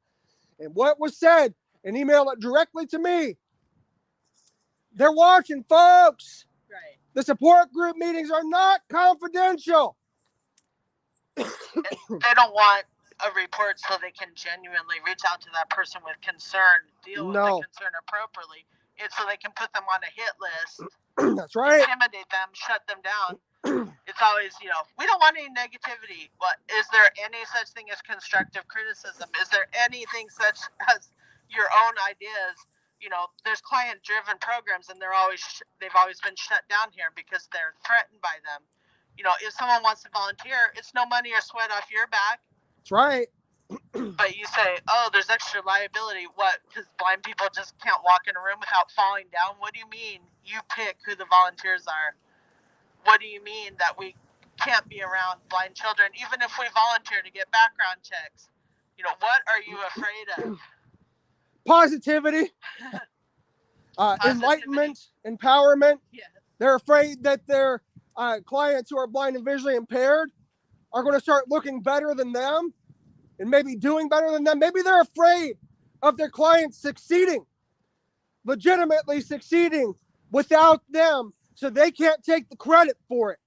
and what was said and email it directly to me. They're watching, folks. Right. The support group meetings are not confidential. And they don't want a report so they can genuinely reach out to that person with concern, deal with the concern appropriately. It's so they can put them on a hit list. That's right. Intimidate them, shut them down. It's always, we don't want any negativity. What is there any such thing as constructive criticism? Is there anything such as your own ideas? There's client-driven programs, and they've always been shut down here because they're threatened by them. If someone wants to volunteer, it's no money or sweat off your back. That's right. But you say, oh, there's extra liability. What? Because blind people just can't walk in a room without falling down? What do you mean you pick who the volunteers are? What do you mean that we can't be around blind children, even if we volunteer to get background checks? What are you afraid of? Positivity. Enlightenment, empowerment. Yes. They're afraid that their clients who are blind and visually impaired are going to start looking better than them and maybe doing better than them. Maybe they're afraid of their clients succeeding, legitimately succeeding without them, so they can't take the credit for it.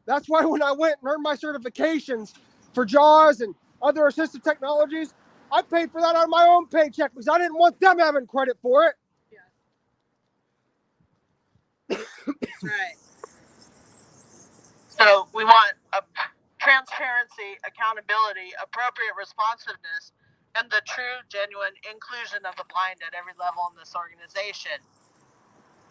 That's why when I went and earned my certifications for JAWS and other assistive technologies, I paid for that out of my own paycheck because I didn't want them having credit for it. That's right. So we want transparency, accountability, appropriate responsiveness, and the true, genuine inclusion of the blind at every level in this organization.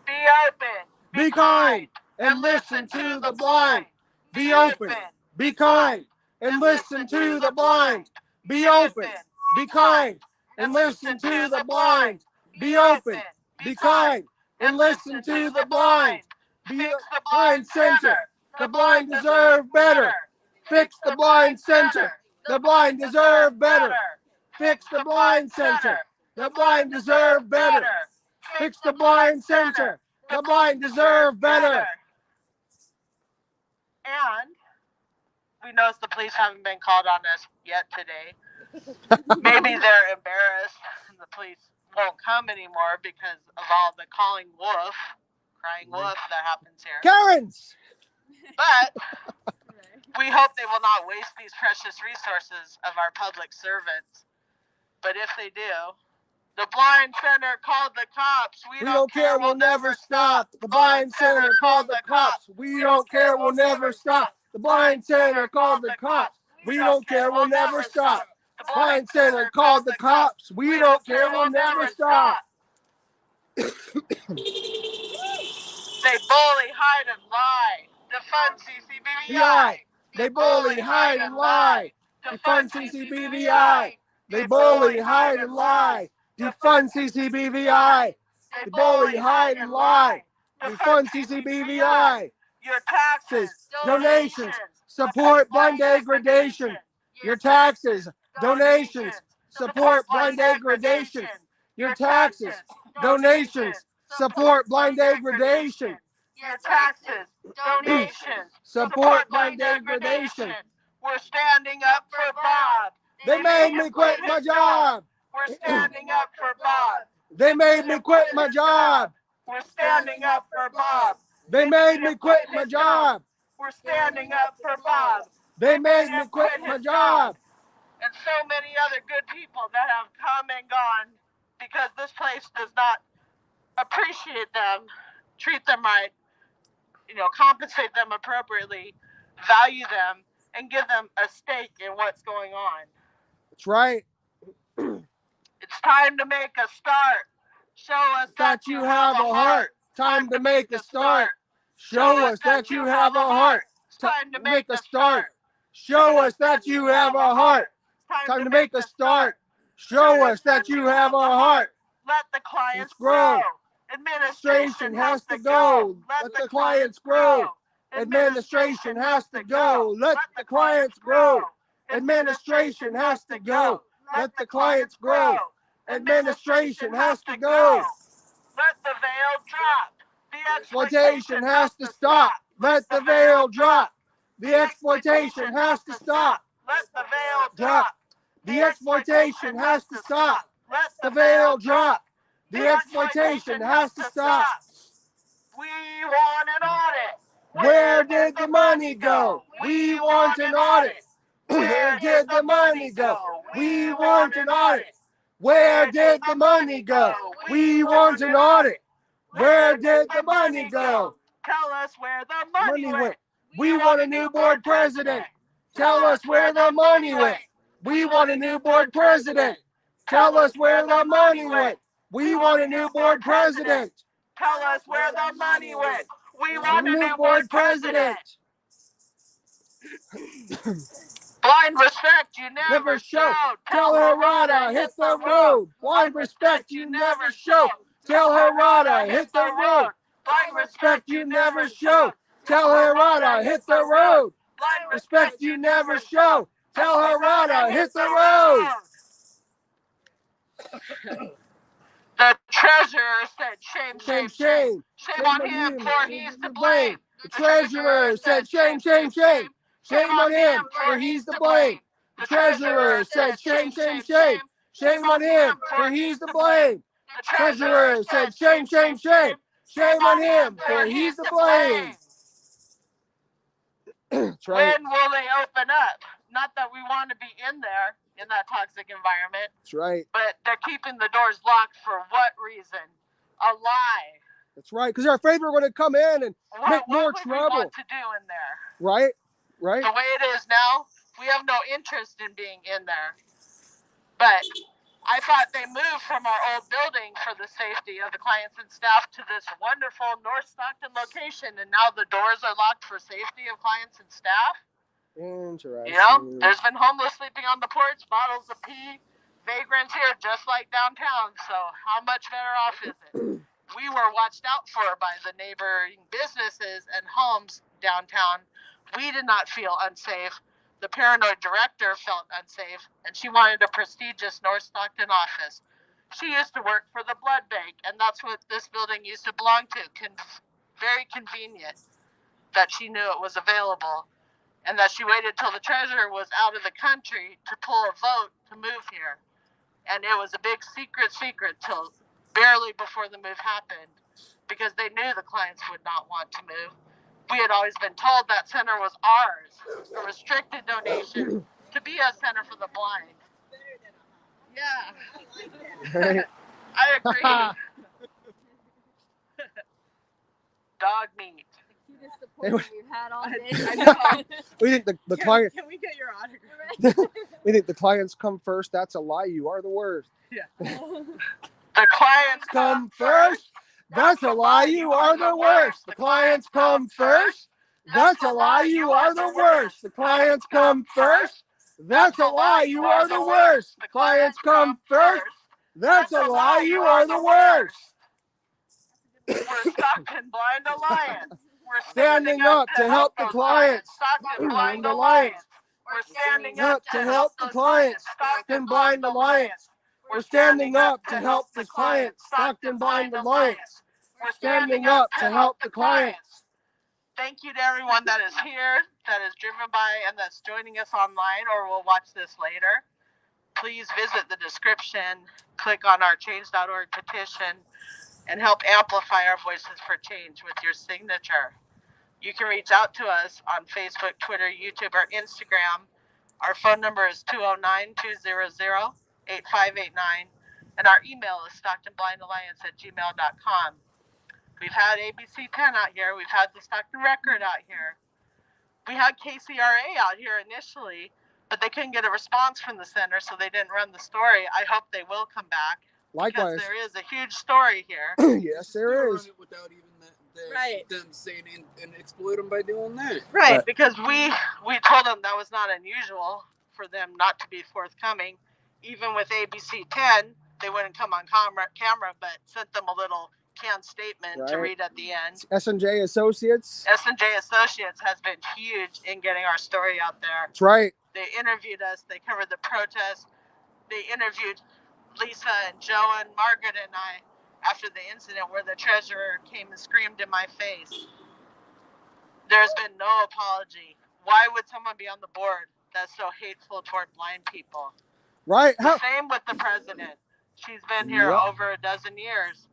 Be open, Be kind, and listen to the blind. Be open, be kind, and listen to the blind. Be open, be kind, and listen to the blind. Be open, be kind, and listen to the blind. Be the blind center. The blind deserve better. Fix the blind center. The blind deserve better. Fix the blind center. The blind deserve better. Fix the blind center. The blind deserve better. And we noticed the police haven't been called on us yet today. Maybe they're embarrassed and the police won't come anymore because of all the crying wolf that happens here. Karens! But we hope they will not waste these precious resources of our public servants. But if they do, the Blind Center called the cops. We don't care, we'll never stop. The Blind Center called the cops. We don't care, we'll never stop. The Blind Center called the cops. We don't care, we'll never stop. The Blind Center called the cops. We don't care, we'll never stop. They bully, hide, and lie. Defund CCBVI. They bully, hide, and lie. Defund CCBVI. They bully, hide, and lie. Defund CCBVI. They bully, hide, and lie. Defund CCBVI. Your taxes, donations, support blind degradation. Your taxes, donations, support blind degradation. Your taxes, donations, support blind degradation. Your taxes, donations, support blind degradation. We're standing up for Bob. They made me quit my job. We're standing up for Bob. They made me quit my job. We're standing up for Bob. They made me quit my job. We're standing up for Bob. They made me quit my job. And so many other good people that have come and gone because this place does not appreciate them, treat them right, compensate them appropriately, value them, and give them a stake in what's going on. That's right. It's time to make a start. Show us that you have a heart. Time to make a start. Show us that you have a heart. Time to make a start. Show us that you have a heart. Time to make a start. Show us that you have a heart. Let the clients grow. Administration has to go. Let the clients grow. Administration has to go. Let the clients grow. Administration has to go. Let the clients grow. Administration has to go. Let the veil drop. The exploitation has to stop. Let the veil drop. The exploitation has to stop. Let the veil Drop. The exploitation has to stop. Let The veil drop. The exploitation has to stop. We want an audit. Where did the money go? We want an audit. Where did the money go? We want an audit. Where did the money go? We want an audit. Where did the money go? Tell us where the money went. We want a new board president. Tell us where the money went. We want a new board president. Tell us where the money went. We want a new board president. Tell us where the money went. We want a new board president. Blind respect you never showed. Tell her Rada, hit the road. Blind respect you never show. Tell her Rada, hit the road. Blind Respect you never show. Tell her Rada, hit the road. Blind Respect you never show. Tell her Rada, hit the road. The treasurer said, shame, shame, shame. Shame on him, for for he's to blame. The treasurer said, shame, shame, shame. Shame on him, for he's to blame. The treasurer said, shame, shame, shame. Shame on him, for he's to blame. The treasurer said, shame, shame, shame. Shame on him, for he's to blame. That's right. When will they open up? Not that we want to be in there, in that toxic environment, That's right. but they're keeping the doors locked for what reason? A lie. That's right, because they're afraid we're going to come in and make What more would we trouble. want to do in there? Right? Right? The way it is now, we have no interest in being in there. But I thought they moved from our old building for the safety of the clients and staff to this wonderful North Stockton location, and now the doors are locked for safety of clients and staff. Interesting. You know, there's been homeless sleeping on the porch, bottles of pee, vagrants here just like downtown. So how much better off is it? We were watched out for by the neighboring businesses and homes downtown. We did not feel unsafe. The paranoid director felt unsafe, and she wanted a prestigious North Stockton office. She used to work for the blood bank, and that's what this building used to belong to. Very convenient that she knew it was available, and that she waited till the treasurer was out of the country to pull a vote to move here. And it was a big secret till barely before the move happened, because they knew the clients would not want to move. We had always been told that center was ours, a restricted donation to be a center for the blind. Yeah. Right? I agree. Dog meat. The cutest support we've had all day. I know. We think the client. Can we get your autograph? We think the clients come first. That's a lie. You are the worst. Yeah. The clients Come first. That's a lie. You are the worst. The clients come first. That's a lie. You are the worst. The clients come first. That's a lie. You are the worst. The clients come first. That's a lie. You are the worst. We're Stockton Blind Alliance. We're Standing up to help the clients. Stockton Blind Alliance. We're standing up to help the clients. Stockton Blind Alliance. We're standing up to help the clients. Stockton Blind Alliance. We're standing up to help the clients. Thank you to everyone that is here, that is driven by, and that's joining us online or will watch this later. Please visit the description, click on our change.org petition, and help amplify our voices for change with your signature. You can reach out to us on Facebook, Twitter, YouTube, or Instagram. Our phone number is 209-200-8589, and our email is stocktonblindalliance@gmail.com. We've had ABC 10 out here. We've had the Stockton Record out here. We had KCRA out here initially, but they couldn't get a response from the center, so they didn't run the story. I hope they will come back. Likewise. Because there is a huge story here. Yes, there is. Without even Right. them saying and exploit them by doing that. Right, because we told them that was not unusual for them not to be forthcoming. Even with ABC 10, they wouldn't come on camera, but sent them a little canned statement to read at the end. S&J Associates. S&J Associates has been huge in getting our story out there. That's right. They interviewed us. They covered the protest. They interviewed Lisa and Joe and Margaret and I after the incident where the treasurer came and screamed in my face. There's been no apology. Why would someone be on the board that's so hateful toward blind people? Right. Same with the president. She's been here over a dozen years.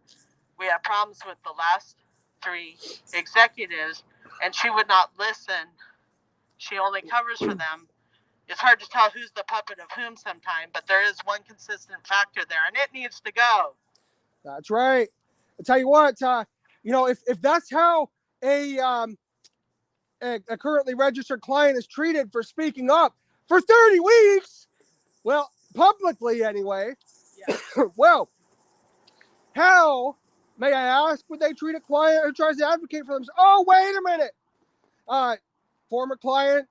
We had problems with the last 3 executives, and she would not listen. She only covers for them. It's hard to tell who's the puppet of whom sometimes, but there is one consistent factor there, and it needs to go. That's right. I tell you what, if that's how a currently registered client is treated for speaking up for 30 weeks, well, publicly anyway, well, how, may I ask, would they treat a client who tries to advocate for themselves? Oh, wait a minute. Former client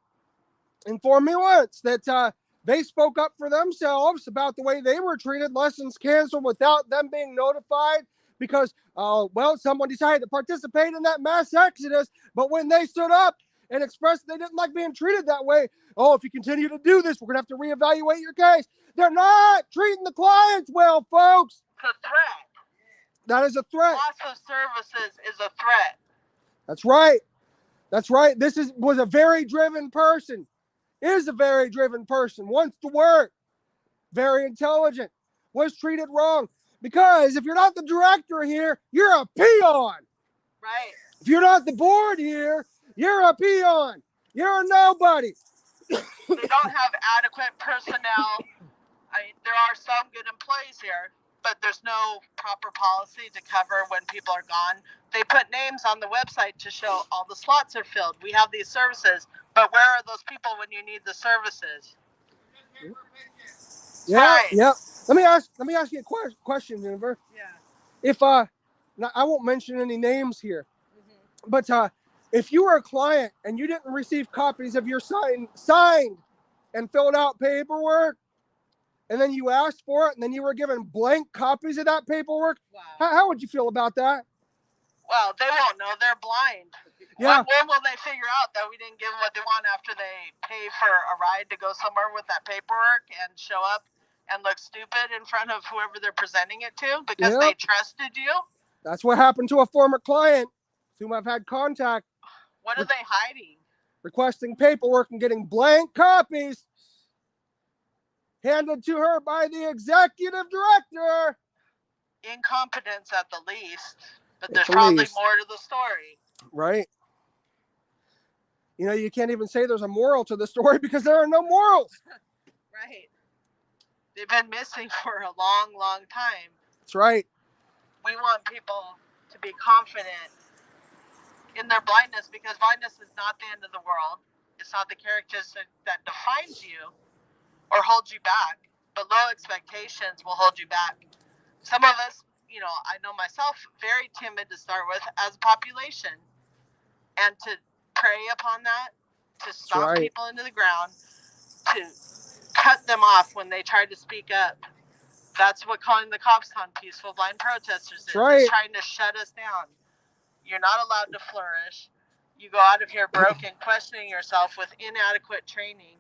informed me once that they spoke up for themselves about the way they were treated, lessons canceled without them being notified because, someone decided to participate in that mass exodus. But when they stood up and expressed they didn't like being treated that way, if you continue to do this, we're going to have to reevaluate your case. They're not treating the clients well, folks. It's a threat. That is a threat. Loss of services is a threat. That's right. That's right. This was a very driven person. Is a very driven person, wants to work, very intelligent, was treated wrong. Because if you're not the director here, you're a peon. Right. If you're not the board here, you're a peon. You're a nobody. They don't have adequate personnel. There are some good employees here, but there's no proper policy to cover when people are gone. They put names on the website to show all the slots are filled. We have these services, but where are those people when you need the services? Yeah, Right. yep. Let me ask you a question, Jennifer. Yeah. If now, I won't mention any names here, but if you were a client and you didn't receive copies of your signed and filled out paperwork, and then you asked for it, and then you were given blank copies of that paperwork, Wow. how would you feel about that? Well, they won't know. They're blind. Yeah. When will they figure out that we didn't give them what they want after they pay for a ride to go somewhere with that paperwork and show up and look stupid in front of whoever they're presenting it to because they trusted you? That's what happened to a former client whom I've had contact. What are they hiding? Requesting paperwork and getting blank copies handed to her by the executive director. Incompetence at the least, but there's probably more to the story. Right. You know, you can't even say there's a moral to the story because there are no morals. Right. They've been missing for a long, long time. That's right. We want people to be confident in their blindness because blindness is not the end of the world. It's not the characteristic that defines you or holds you back, but low expectations will hold you back. Some of us, you know, I know myself, very timid to start with as a population, and to prey upon that, to stomp people into the ground, to cut them off when they try to speak up. That's what calling the cops on peaceful blind protesters is. It's trying to shut us down. You're not allowed to flourish. You go out of here broken, questioning yourself with inadequate training.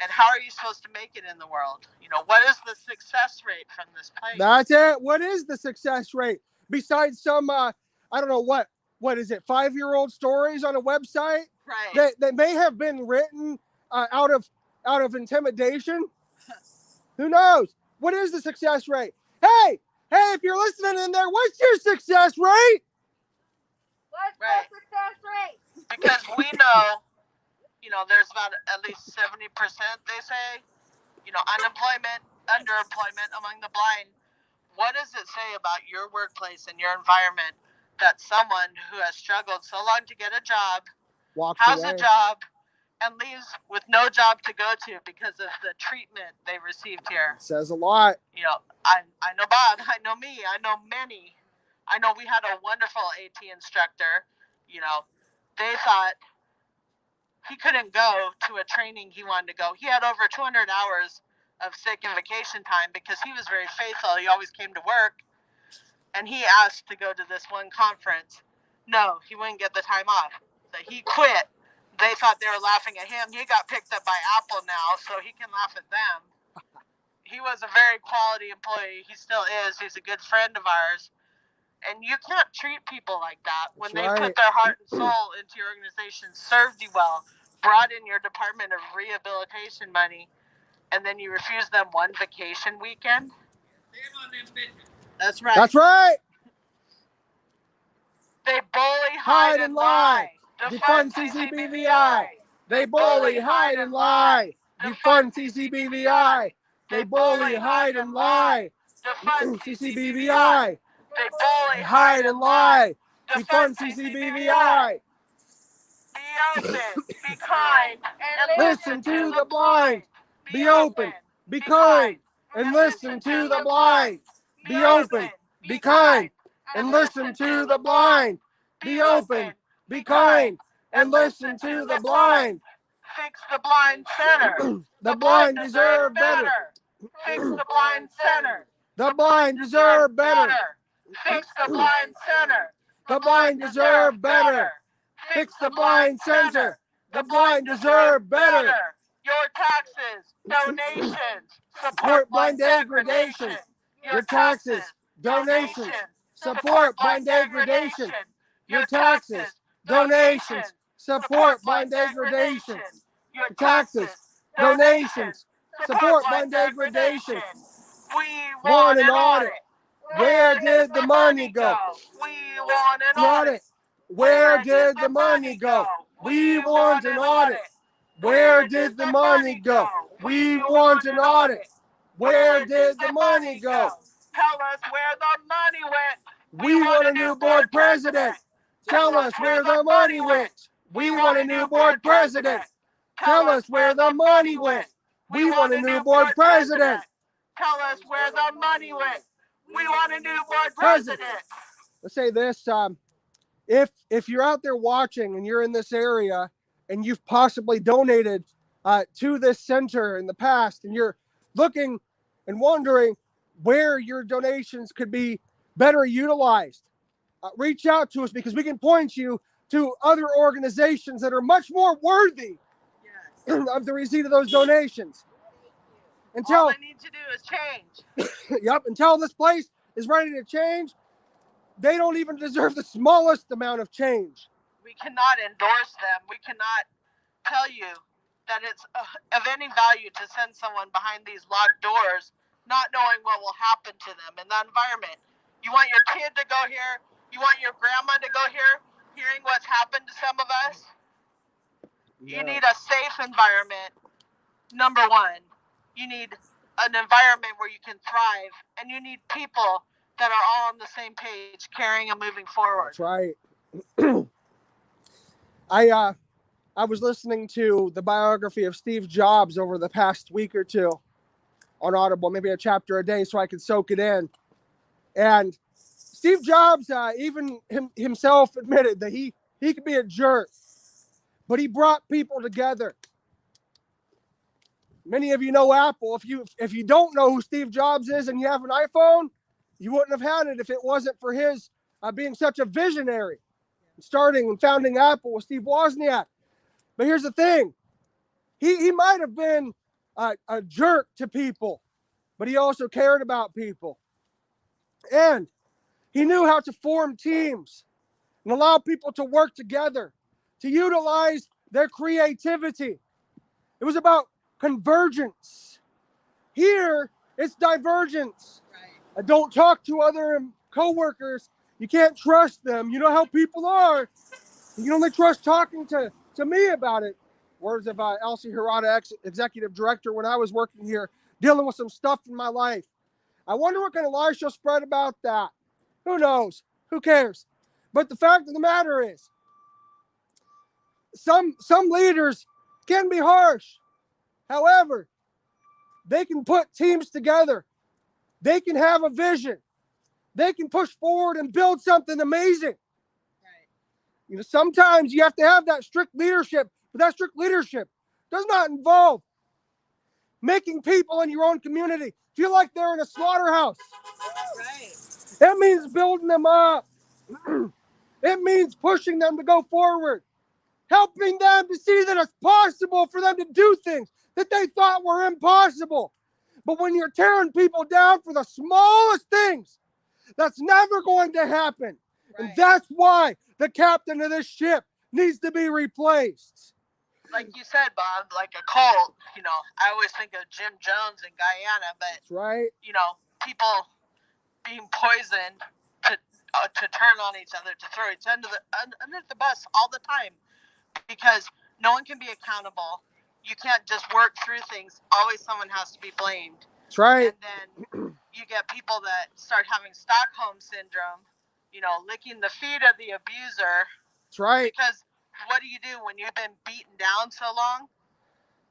And how are you supposed to make it in the world? You know, what is the success rate from this place? That's it. What is the success rate? Besides some, I don't know, what is it, 5-year-old stories on a website? Right. That may have been written out of intimidation. Who knows? What is the success rate? Hey, if you're listening in there, what's your success rate? What's the success rate? Because we know, you know, there's about at least 70%, they say, you know, unemployment, underemployment among the blind. What does it say about your workplace and your environment that someone who has struggled so long to get a job, has a job, and leaves with no job to go to because of the treatment they received here? It says a lot. You know, I know Bob, I know me, I know many. I know we had a wonderful AT instructor. You know, they thought he couldn't go to a training he wanted to go. He had over 200 hours of sick and vacation time because he was very faithful. He always came to work, and he asked to go to this one conference. No, he wouldn't get the time off. So he quit. They thought they were laughing at him. He got picked up by Apple now, so he can laugh at them. He was a very quality employee. He still is. He's a good friend of ours. And you can't treat people like that when they put their heart and soul into your organization, served you well, brought in your Department of Rehabilitation money, and then you refuse them one vacation weekend. That's right. That's right. They bully, hide, and lie. Defund CCBVI. They bully, hide, and lie. Defund CCBVI. They bully, hide, and lie. Defund CCBVI. They bully, hide, and lie. Defund CCBVI. Be open, be kind, and Listen to the blind. Be open, be kind, and listen to the blind. Be open, be kind, and listen to the blind. Be open, be kind, and listen to the blind. Fix the blind center. The blind deserve better. Fix the blind center. The blind deserve better. Fix the blind center. The blind deserve better. Fix the blind center. The blind deserve better. Your taxes, donations, support blind degradation. Your taxes, donations, support blind degradation. Your taxes, donations, support blind degradation. Your taxes, donations, support blind degradation. We want an audit. Where did the money go? We want an Audit. Where did the money go? We want an audit. Where did the money go? We want an audit. Where did the money go? Tell us where the money went. We want a new board president. Tell us where the money went. We want a new board president. Tell us where the money went. We want a new board president. Tell us where the money went. We want a new board president. Let's say this, if you're out there watching and you're in this area and you've possibly donated to this center in the past and you're looking and wondering where your donations could be better utilized, reach out to us because we can point you to other organizations that are much more worthy of the receipt of those donations. All I need to do is change. Yep, until this place is ready to change, they don't even deserve the smallest amount of change. We cannot endorse them. We cannot tell you that it's of any value to send someone behind these locked doors, not knowing what will happen to them in the environment. You want your kid to go here? You want your grandma to go here, hearing what's happened to some of us? Yeah. You need a safe environment, number one. You need an environment where you can thrive, and you need people that are all on the same page, carrying and moving forward. That's right. I was listening to the biography of Steve Jobs over the past week or two on Audible, maybe a chapter a day so I could soak it in. And Steve Jobs, even himself admitted that he could be a jerk, but he brought people together. Many of you know Apple. If you don't know who Steve Jobs is and you have an iPhone, you wouldn't have had it if it wasn't for his being such a visionary, starting and founding Apple with Steve Wozniak. But here's the thing. He might have been a jerk to people, but he also cared about people. And he knew how to form teams and allow people to work together, to utilize their creativity. It was about convergence. Here, it's divergence. Right. Don't talk to other coworkers. You can't trust them. You know how people are. You can only trust talking to me about it. Words of Elsie Hirata, executive director, when I was working here, dealing with some stuff in my life. I wonder what kind of lies she'll spread about that. Who knows? Who cares? But the fact of the matter is, some leaders can be harsh. However, they can put teams together. They can have a vision. They can push forward and build something amazing. You know, sometimes you have to have that strict leadership, but that strict leadership does not involve making people in your own community feel like they're in a slaughterhouse. Right. That means building them up. It means pushing them to go forward, helping them to see that it's possible for them to do things that they thought were impossible. But when you're tearing people down for the smallest things, that's never going to happen. Right. And that's why the captain of this ship needs to be replaced. Like you said, Bob, like a cult, you know, I always think of Jim Jones in Guyana, but, that's right. You know, people being poisoned to turn on each other, to throw each other under the bus all the time, because no one can be accountable. You can't just work through things. Always someone has to be blamed. That's right. And then you get people that start having Stockholm syndrome, you know, licking the feet of the abuser. That's right. Because what do you do when you've been beaten down so long?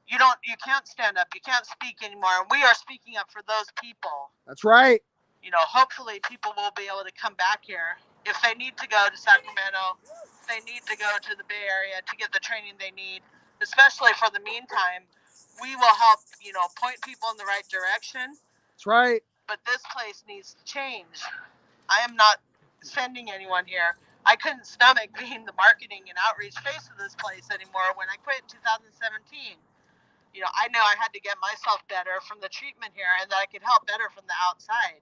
You can't stand up. You can't speak anymore. And we are speaking up for those people. That's right. You know, hopefully people will be able to come back here. If they need to go to Sacramento, if they need to go to the Bay Area to get the training they need, especially for the meantime, we will help, you know, point people in the right direction. That's right. But this place needs to change. I am not sending anyone here. I couldn't stomach being the marketing and outreach face of this place anymore when I quit in 2017. You know, I know I had to get myself better from the treatment here and that I could help better from the outside.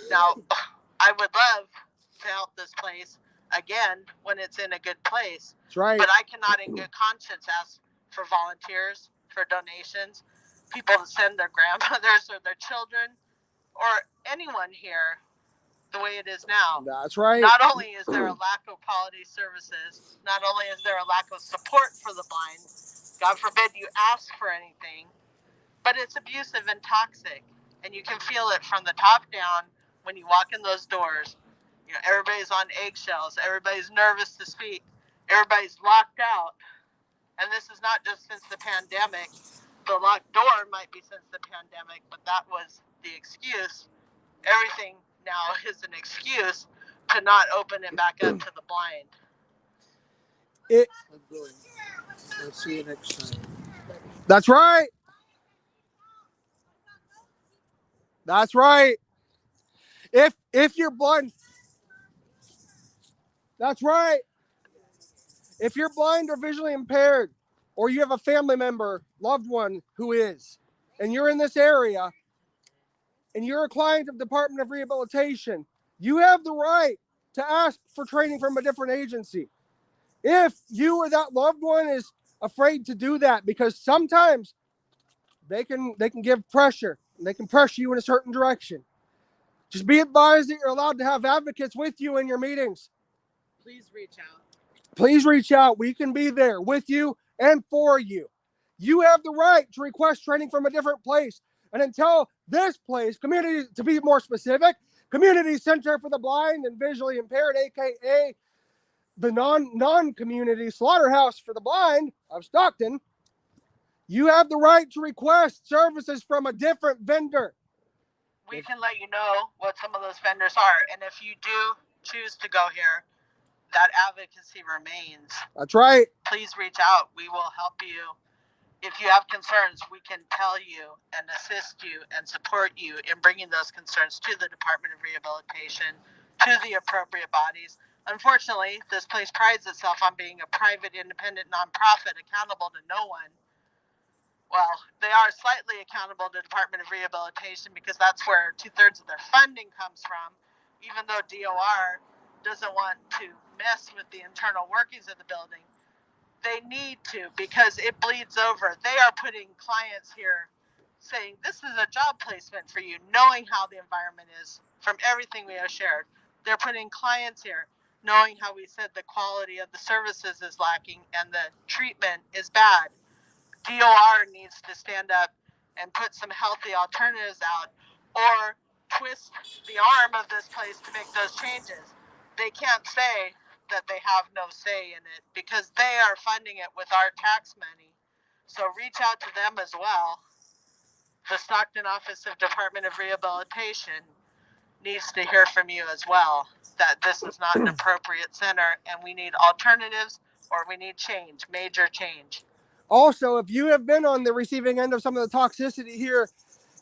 Now, I would love to help this place again when it's in a good place. That's right. But I cannot in good conscience ask for volunteers, for donations, people to send their grandmothers or their children or anyone here the way it is now. That's right. Not only is there a lack of quality services, not only is there a lack of support for the blind, God forbid you ask for anything, but it's abusive and toxic. and you can feel it from the top down when you walk in those doors. You know, everybody's on eggshells, everybody's nervous to speak, everybody's locked out. And this is not just since the pandemic. The locked door might be since the pandemic, but that was the excuse. Everything now is an excuse to not open it back up to the blind. I'll see you next time. That's right. That's right. If you're blind, that's right. If you're blind or visually impaired, or you have a family member, loved one who is, and you're in this area, and you're a client of Department of Rehabilitation, you have the right to ask for training from a different agency. If you or that loved one is afraid to do that, because sometimes they can give pressure, and they can pressure you in a certain direction. Just be advised that you're allowed to have advocates with you in your meetings. Please reach out. Please reach out. We can be there with you and for you. You have the right to request training from a different place. And until this place, community, to be more specific, Community Center for the Blind and Visually Impaired, aka the non-community slaughterhouse for the blind of Stockton, you have the right to request services from a different vendor. We can let you know what some of those vendors are. And if you do choose to go here, that advocacy remains. That's right. Please reach out. We will help you. If you have concerns, we can tell you and assist you and support you in bringing those concerns to the Department of Rehabilitation, to the appropriate bodies. Unfortunately, this place prides itself on being a private, independent nonprofit accountable to no one. Well, they are slightly accountable to the Department of Rehabilitation because that's where 2/3 of their funding comes from, even though DOR doesn't want to mess with the internal workings of the building. They need to, because it bleeds over. They are putting clients here saying, this is a job placement for you, knowing how the environment is from everything we have shared. They're putting clients here knowing how we said the quality of the services is lacking and the treatment is bad. DOR needs to stand up and put some healthy alternatives out, or twist the arm of this place to make those changes. They can't say that they have no say in it because they are funding it with our tax money. So reach out to them as well. The Stockton Office of Department of Rehabilitation needs to hear from you as well, that this is not an appropriate center and we need alternatives, or we need change, major change. Also, if you have been on the receiving end of some of the toxicity here,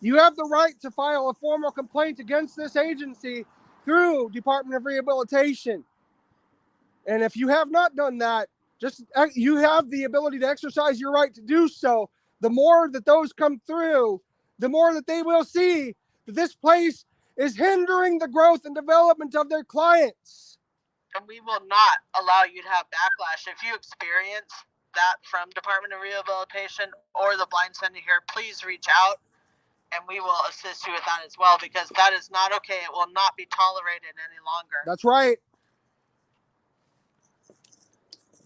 you have the right to file a formal complaint against this agency through Department of Rehabilitation. And if you have not done that, you have the ability to exercise your right to do so. The more that those come through, the more that they will see that this place is hindering the growth and development of their clients. And we will not allow you to have backlash. If you experience that from Department of Rehabilitation or the Blind Center here, please reach out and we will assist you with that as well, because that is not okay. It will not be tolerated any longer. That's right.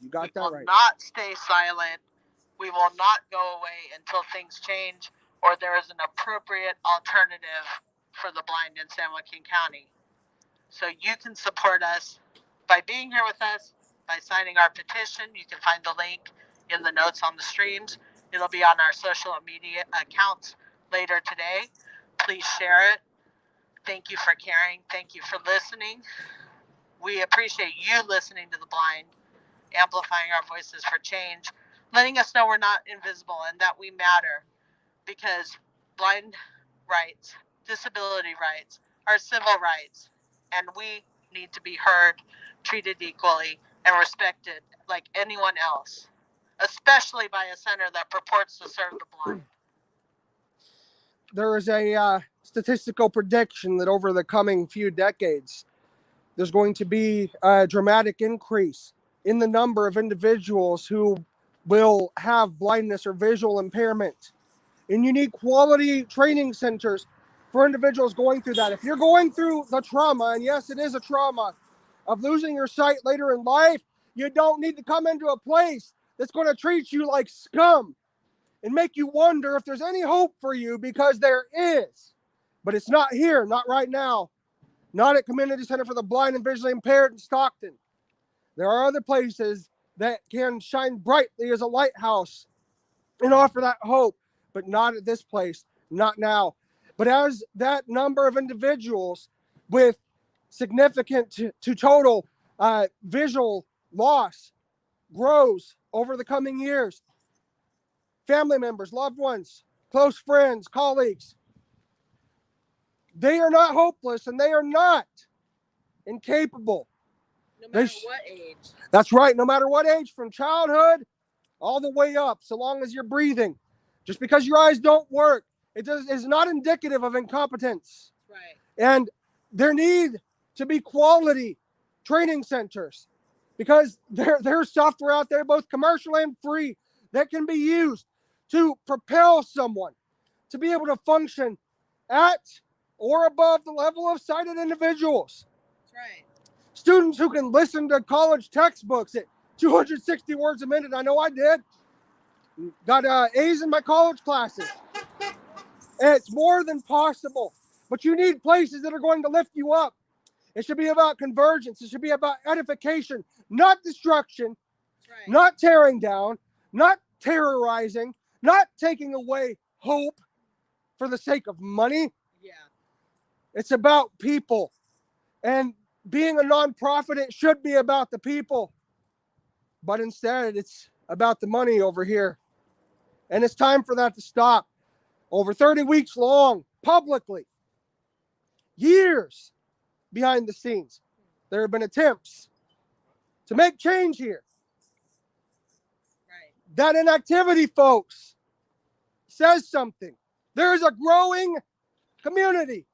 You got that right. We will not stay silent. We will not go away until things change or there is an appropriate alternative for the blind in San Joaquin County. So you can support us by being here with us, by signing our petition. You can find the link in the notes on the streams. It'll be on our social media accounts later today. Please share it. Thank you for caring. Thank you for listening. We appreciate you listening to the blind, amplifying our voices for change, letting us know we're not invisible and that we matter, because blind rights, disability rights are civil rights, and we need to be heard, treated equally, and respected like anyone else, especially by a center that purports to serve the blind. There is a statistical prediction that over the coming few decades, there's going to be a dramatic increase in the number of individuals who will have blindness or visual impairment in unique quality training centers for individuals going through that. If you're going through the trauma, and yes, it is a trauma, of losing your sight later in life, you don't need to come into a place that's going to treat you like scum and make you wonder if there's any hope for you, because there is. But it's not here, not right now. Not at Community Center for the Blind and Visually Impaired in Stockton. There are other places that can shine brightly as a lighthouse and offer that hope, but not at this place, not now. But as that number of individuals with significant to total visual loss grows over the coming years, family members, loved ones, close friends, colleagues, they are not hopeless and they are not incapable. No matter what age. That's right, no matter what age, from childhood all the way up, so long as you're breathing. Just because your eyes don't work, is not indicative of incompetence. Right. And there need to be quality training centers, because there's software out there, both commercial and free, that can be used to propel someone to be able to function at or above the level of sighted individuals. That's right. Students who can listen to college textbooks at 260 words a minute. I know I did. Got A's in my college classes. And it's more than possible. But you need places that are going to lift you up. It should be about convergence. It should be about edification, not destruction, Right. not tearing down, not terrorizing, not taking away hope for the sake of money. Yeah. It's about people. And being a nonprofit, it should be about the people. But instead, it's about the money over here. And it's time for that to stop. Over 30 weeks long, publicly, years behind the scenes, there have been attempts to make change here. Right. That inactivity, folks, says something. There is a growing community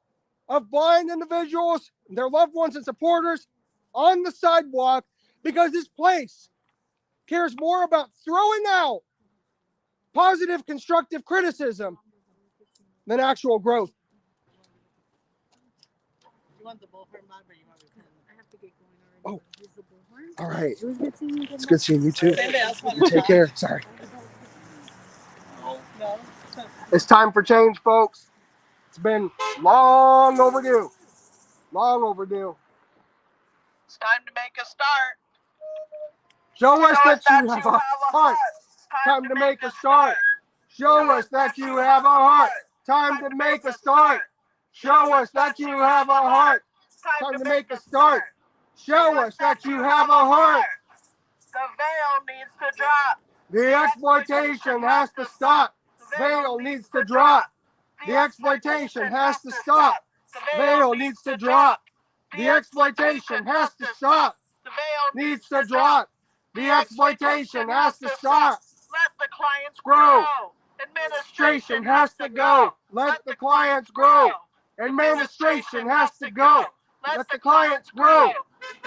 of blind individuals, their loved ones and supporters on the sidewalk, because this place cares more about throwing out positive, constructive criticism than actual growth. You want the bullhorn, Bob, or you want me to? I have to get going already. Oh. Use the bullhorn. All right. It was good seeing you. It's good seeing you too. Anybody else want You to take talk? care. Sorry. No. It's time for change, folks. It's been long overdue. Long overdue. It's time to make a start. Show us that you have a heart. Time to make a start. Show us that you have a heart. Time to make a start. Show us that you have a heart. Time to make a start. Show us that you have a heart. The veil needs to drop. The exploitation has to stop. Veil needs to drop. The exploitation has to stop. Veil needs to drop. The exploitation has to stop. The veil Needs to drop. The exploitation has to stop. Let the clients Grow. grow. Administration has to go. Let the clients grow. Administration has to go. Let the clients grow.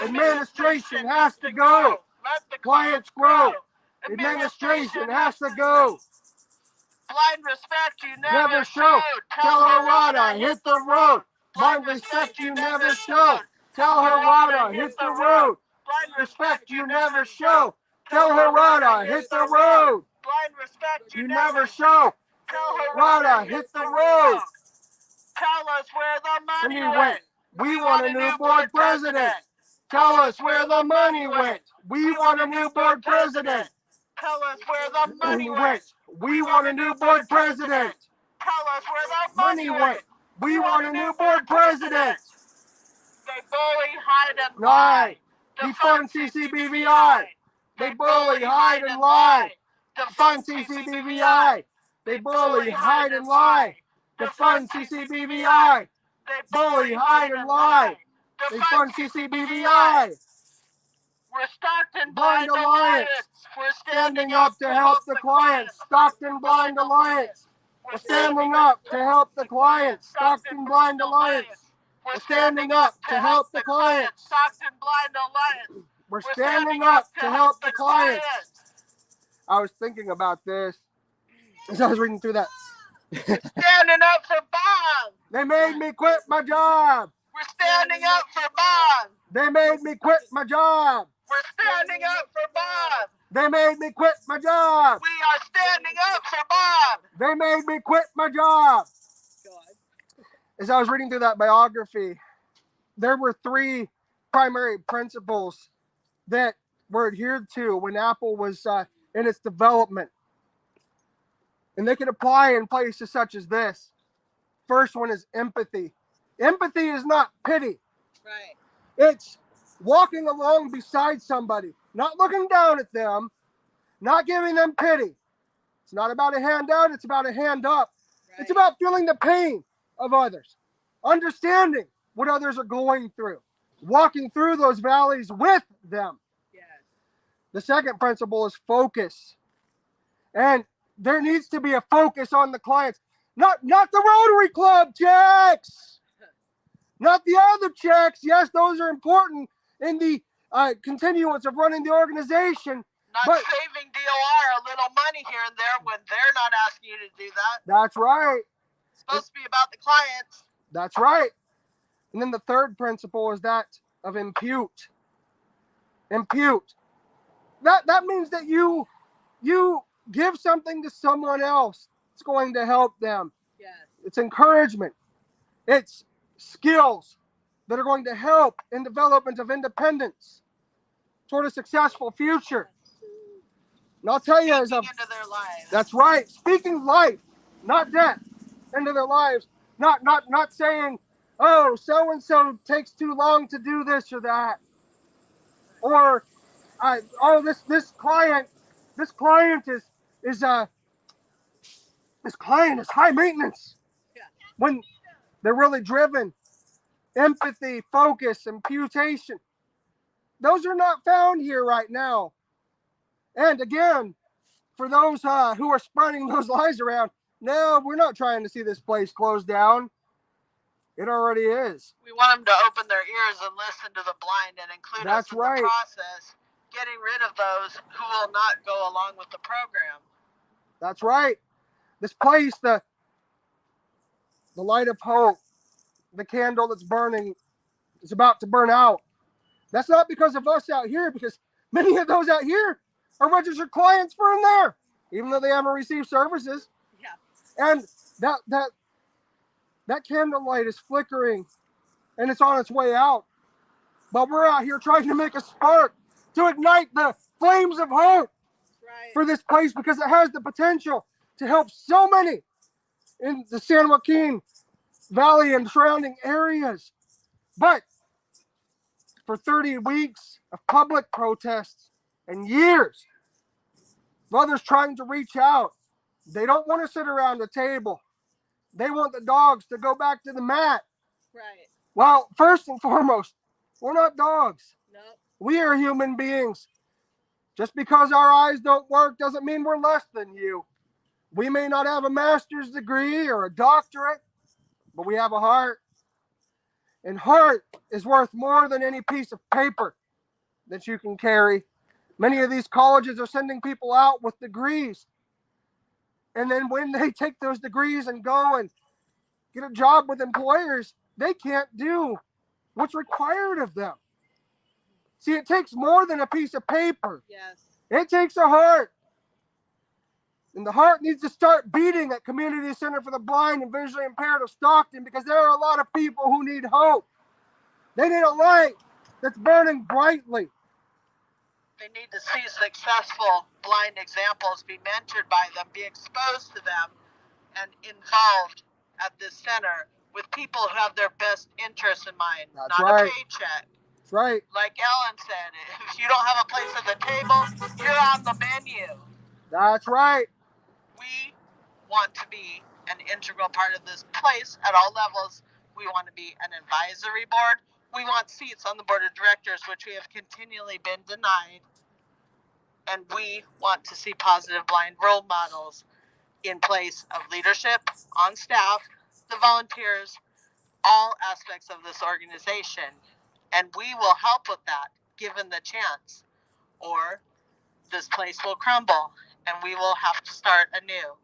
Administration has to go. Let the Clients grow. Administration has to go. Blind respect you Never never show. showed. Tell her what I hit the road. Blind respect you never show. Tell her what I hit the road. Blind Respect you never show. Tell her what I hit the road. Blind respect You never show. Tell her What I hit the road. Tell us where the money Money went. went. We want a new board president. Tell us where the money went. We want a new board president. Tell us where the money went. We want a new board president. Tell us where the Money went. We want a new board president. They bully, hide, and Lie. Defund CCBVI. They bully, hide, and lie. Defund CCBVI. They bully, hide, and lie. Defund CCBVI. They Bully, hide, and lie. Defund CCBVI. We're Stockton Blind Blind Alliance. Alliance. We're Standing up to help the clients. Stockton Blind Alliance. We're standing up to help the clients. Stockton Blind Alliance. We're standing up to help the clients. Stockton Blind Alliance. We're standing up to help the clients. I was thinking about this as I was reading through that. Standing up for Bob. They made me quit my job. We're standing up for Bob. They made me quit my job. We're standing up for Bob. They made me quit my job. We are standing up for Bob. They made me quit my job. as I was reading through that biography, there were 3 primary principles that were adhered to when Apple was in its development. And they can apply in places such as this. First one is empathy. Empathy is not pity. Right. It's walking along beside somebody, not looking down at them, not giving them pity. It's not about a handout, it's about a hand up. Right. It's about feeling the pain of others, understanding what others are going through, walking through those valleys with them. Yes. The second principle is focus. And there needs to be a focus on the clients. Not the Rotary Club checks. Not the other checks. Yes, those are important in the continuance of running the organization. Not saving DOR a little money here and there when they're not asking you to do that. That's right. It's supposed to be about the clients. That's right. And then the third principle is that of impute. Impute. That means that you give something to someone else. It's going to help them. Yes. It's encouragement. It's skills that are going to help in development of independence toward a successful future. And I'll tell you, into their lives. That's right. Speaking life, not death, into their lives. Not saying, oh, so and so takes too long to do this or that, or this client is high maintenance. Yeah. When they're really driven. Empathy, focus, imputation. Those are not found here right now. And again, for those who are spreading those lies around, no, we're not trying to see this place closed down. It already is. We want them to open their ears and listen to the blind and include us in the process, getting rid of those who will not go along with the program. That's right. This place, the light of hope, the candle that's burning is about to burn out. That's not because of us out here, because many of those out here are registered clients for in there, even though they haven't received services. Yeah. And that candle light is flickering and it's on its way out. But we're out here trying to make a spark to ignite the flames of hope for this place, because it has the potential to help so many in the San Joaquin Valley and surrounding areas. But for 30 weeks of public protests and years of others trying to reach out, they don't want to sit around the table. They want the dogs to go back to the mat. Right. Well, first and foremost, we're not dogs. Nope. We are human beings. Just because our eyes don't work doesn't mean we're less than you. We may not have a master's degree or a doctorate, but we have a heart. And heart is worth more than any piece of paper that you can carry. Many of these colleges are sending people out with degrees. And then when they take those degrees and go and get a job with employers, they can't do what's required of them. See, it takes more than a piece of paper. Yes. It takes a heart. And the heart needs to start beating at Community Center for the Blind and Visually Impaired of Stockton, because there are a lot of people who need hope. They need a light that's burning brightly. They need to see successful blind examples, be mentored by them, be exposed to them, and involved at this center with people who have their best interests in mind, That's not right. a paycheck. That's right. Like Ellen said, if you don't have a place at the table, you're on the menu. That's right. We want to be an integral part of this place at all levels. We want to be an advisory board. We want seats on the board of directors, which we have continually been denied. And we want to see positive blind role models in place of leadership, on staff, the volunteers, all aspects of this organization. And we will help with that, given the chance. Or this place will crumble and we will have to start anew.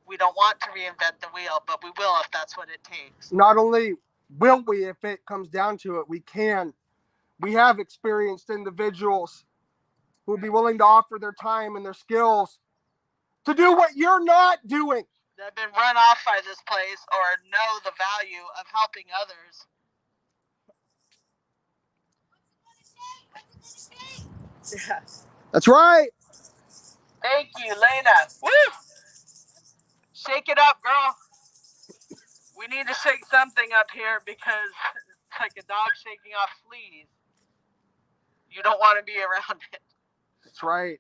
We don't want to reinvent the wheel, but we will if that's what it takes. Not only will we, if it comes down to it, we can. We have experienced individuals who would be willing to offer their time and their skills to do what you're not doing. that have been run off by this place or know the value of helping others. Yeah. That's right. Thank you, Lena. Woo! Shake it up, girl. We need to shake something up here because it's like a dog shaking off fleas. You don't want to be around it. That's right.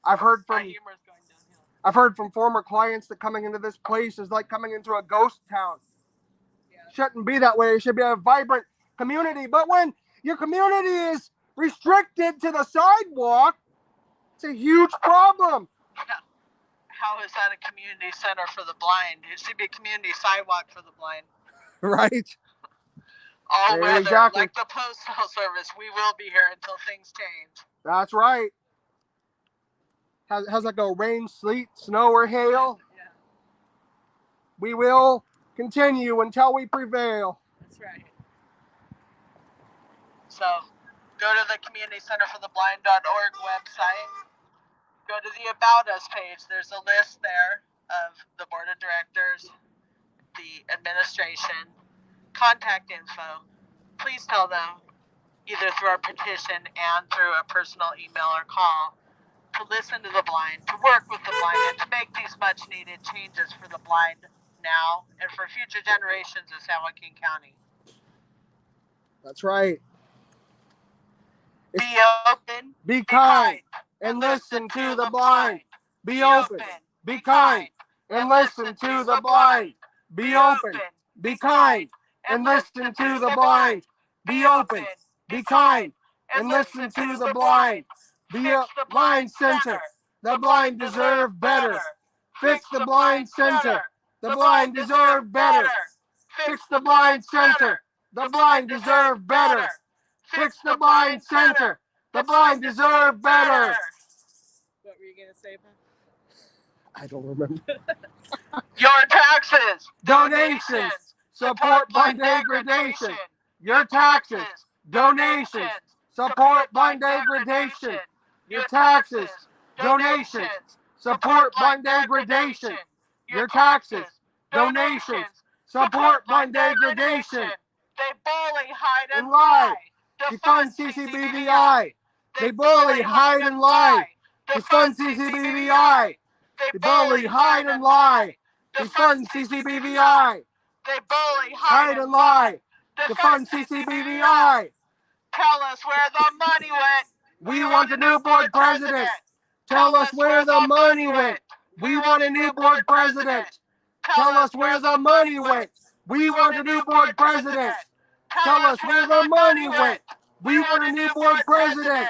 I've heard My from humor's going downhill. I've heard from former clients that coming into this place is like coming into a ghost town. Yeah. Shouldn't be that way. It should be a vibrant community. But when your community is restricted to the sidewalk, it's a huge problem. How is that a community center for the blind? It should be a community sidewalk for the blind. Right? All weather, Exactly. like the postal service, we will be here until things change. That's right. How's that go? Rain, sleet, snow, or hail? Yeah, We will continue until we prevail. that's right. So, go to the communitycenterfortheblind.org website. Go to the About Us page. There's a list there of the board of directors, the administration, contact info. Please tell them, either through our petition and through a personal email or call, to listen to the blind, to work with the blind, and to make these much needed changes for the blind now and for future generations of San Joaquin County. That's right. Be open, Be kind, and listen to the blind. Be open, be kind, and listen to the blind. Be open, be kind, and listen to the blind. Be open, be kind, and listen to the blind. Be a blind center. The blind deserve better. Fix the blind center. The blind deserve better. Fix the blind center. The blind deserve better. Fix the blind center. The blind deserve better. What were you going to say, Ben? I don't remember. Your taxes, Donations support blind degradation. Your taxes, donations support blind degradation. Your taxes, donations support blind degradation. Your taxes, donations support blind degradation. They bully, hide, and And lie. lie. Defund CCBVI. They bully, hide, and lie. Defund CCBVI. They bully, hide, and lie. Defund CCBVI. They bully, Hide and lie. Defund CCBVI. Tell us where the money went. We want a new board president. Tell us where the money went. We want a new board president. Tell us where the money went. We want a new board president. Tell us where the money went. We want a new board president.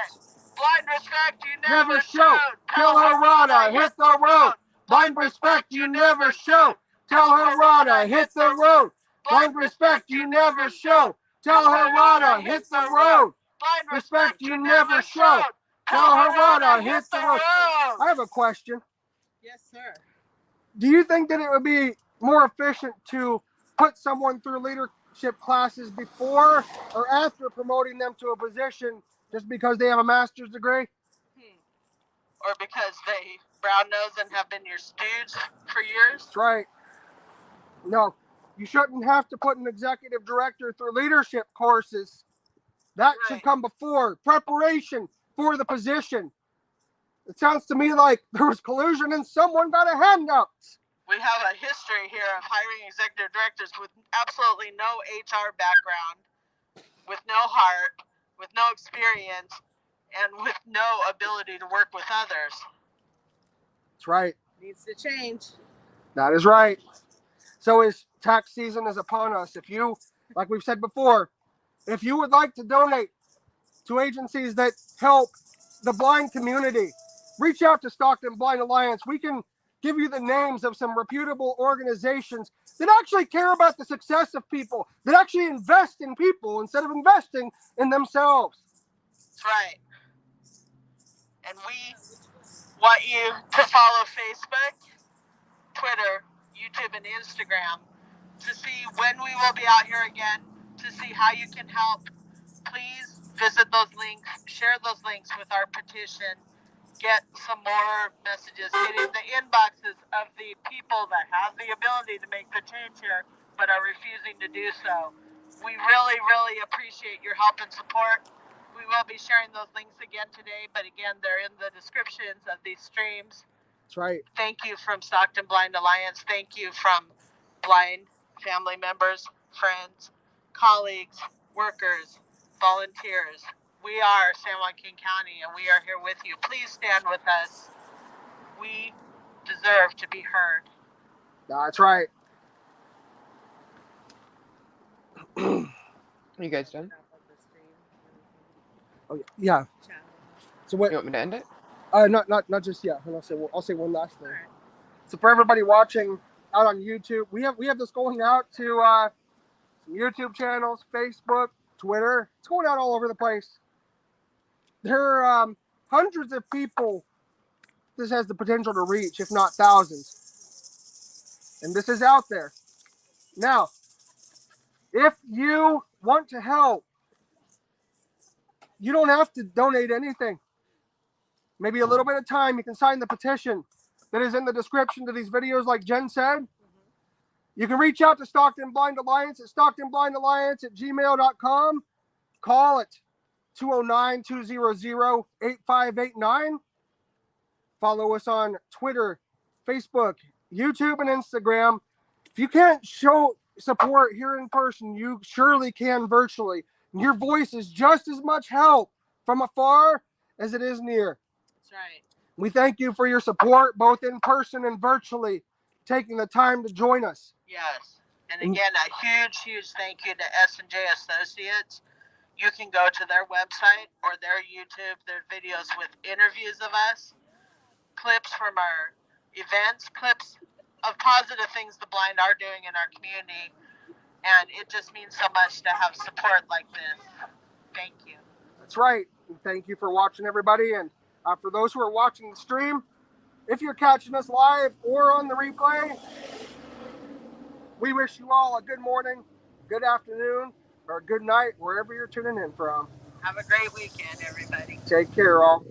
Blind respect you Never show. Tell Harada, hit the road. Blind respect you never show. Tell Harada, hit the road. Blind respect you never show. Tell Harada, hit the road. Blind Respect you never show. Tell Harada, hit the road. I have a question. Yes, sir. Do you think that it would be more efficient to put someone through leadership classes before or after promoting them to a position just because they have a master's degree? Or because they brown nose and have been your stooge for years? That's right. No, you shouldn't have to put an executive director through leadership courses. That should come before preparation for the position. It sounds to me like there was collusion and someone got a handout. We have a history here of hiring executive directors with absolutely no HR background, with no heart, with no experience, and with no ability to work with others. That's right. Needs to change. That is right. So as tax season is upon us, if you, like we've said before, if you would like to donate to agencies that help the blind community, reach out to Stockton Blind Alliance. We can give you the names of some reputable organizations that actually care about the success of people, that actually invest in people instead of investing in themselves. That's right. And we want you to follow Facebook, Twitter, YouTube, and Instagram to see when we will be out here again, to see how you can help. Please visit those links, share those links with our petition, get some more messages hitting the inboxes of the people that have the ability to make the change here but are refusing to do so. We really, really appreciate your help and support. We will be sharing those links again today, but again, they're in the descriptions of these streams. That's right. Thank you from Stockton Blind Alliance. Thank you from blind family members, friends, colleagues, workers, volunteers. We are San Joaquin County, and we are here with you. Please stand with us. We deserve to be heard. That's right. Are you guys done? Oh yeah. So what? You want me to end it? Not just yet. And I'll say one last thing. So for everybody watching out on YouTube, we have this going out to some YouTube channels, Facebook, Twitter. It's going out all over the place. There are hundreds of people this has the potential to reach, if not thousands. And this is out there. Now, if you want to help, you don't have to donate anything. Maybe a little bit of time, you can sign the petition that is in the description to these videos, like Jen said. You can reach out to Stockton Blind Alliance at stocktonblindalliance@gmail.com. Call it 209-200-8589. Follow us on Twitter, Facebook, YouTube, and Instagram. If you can't show support here in person, you surely can virtually. Your voice is just as much help from afar as it is near. That's right. We thank you for your support, both in person and virtually, taking the time to join us. Yes. And again, a huge, huge thank you to S&J Associates. You can go to their website or their YouTube, their videos with interviews of us, clips from our events, clips of positive things the blind are doing in our community. And it just means so much to have support like this. Thank you. That's right. And thank you for watching, everybody. And for those who are watching the stream, if you're catching us live or on the replay, we wish you all a good morning, good afternoon, or good night, wherever you're tuning in from. Have a great weekend, everybody. Take care, all.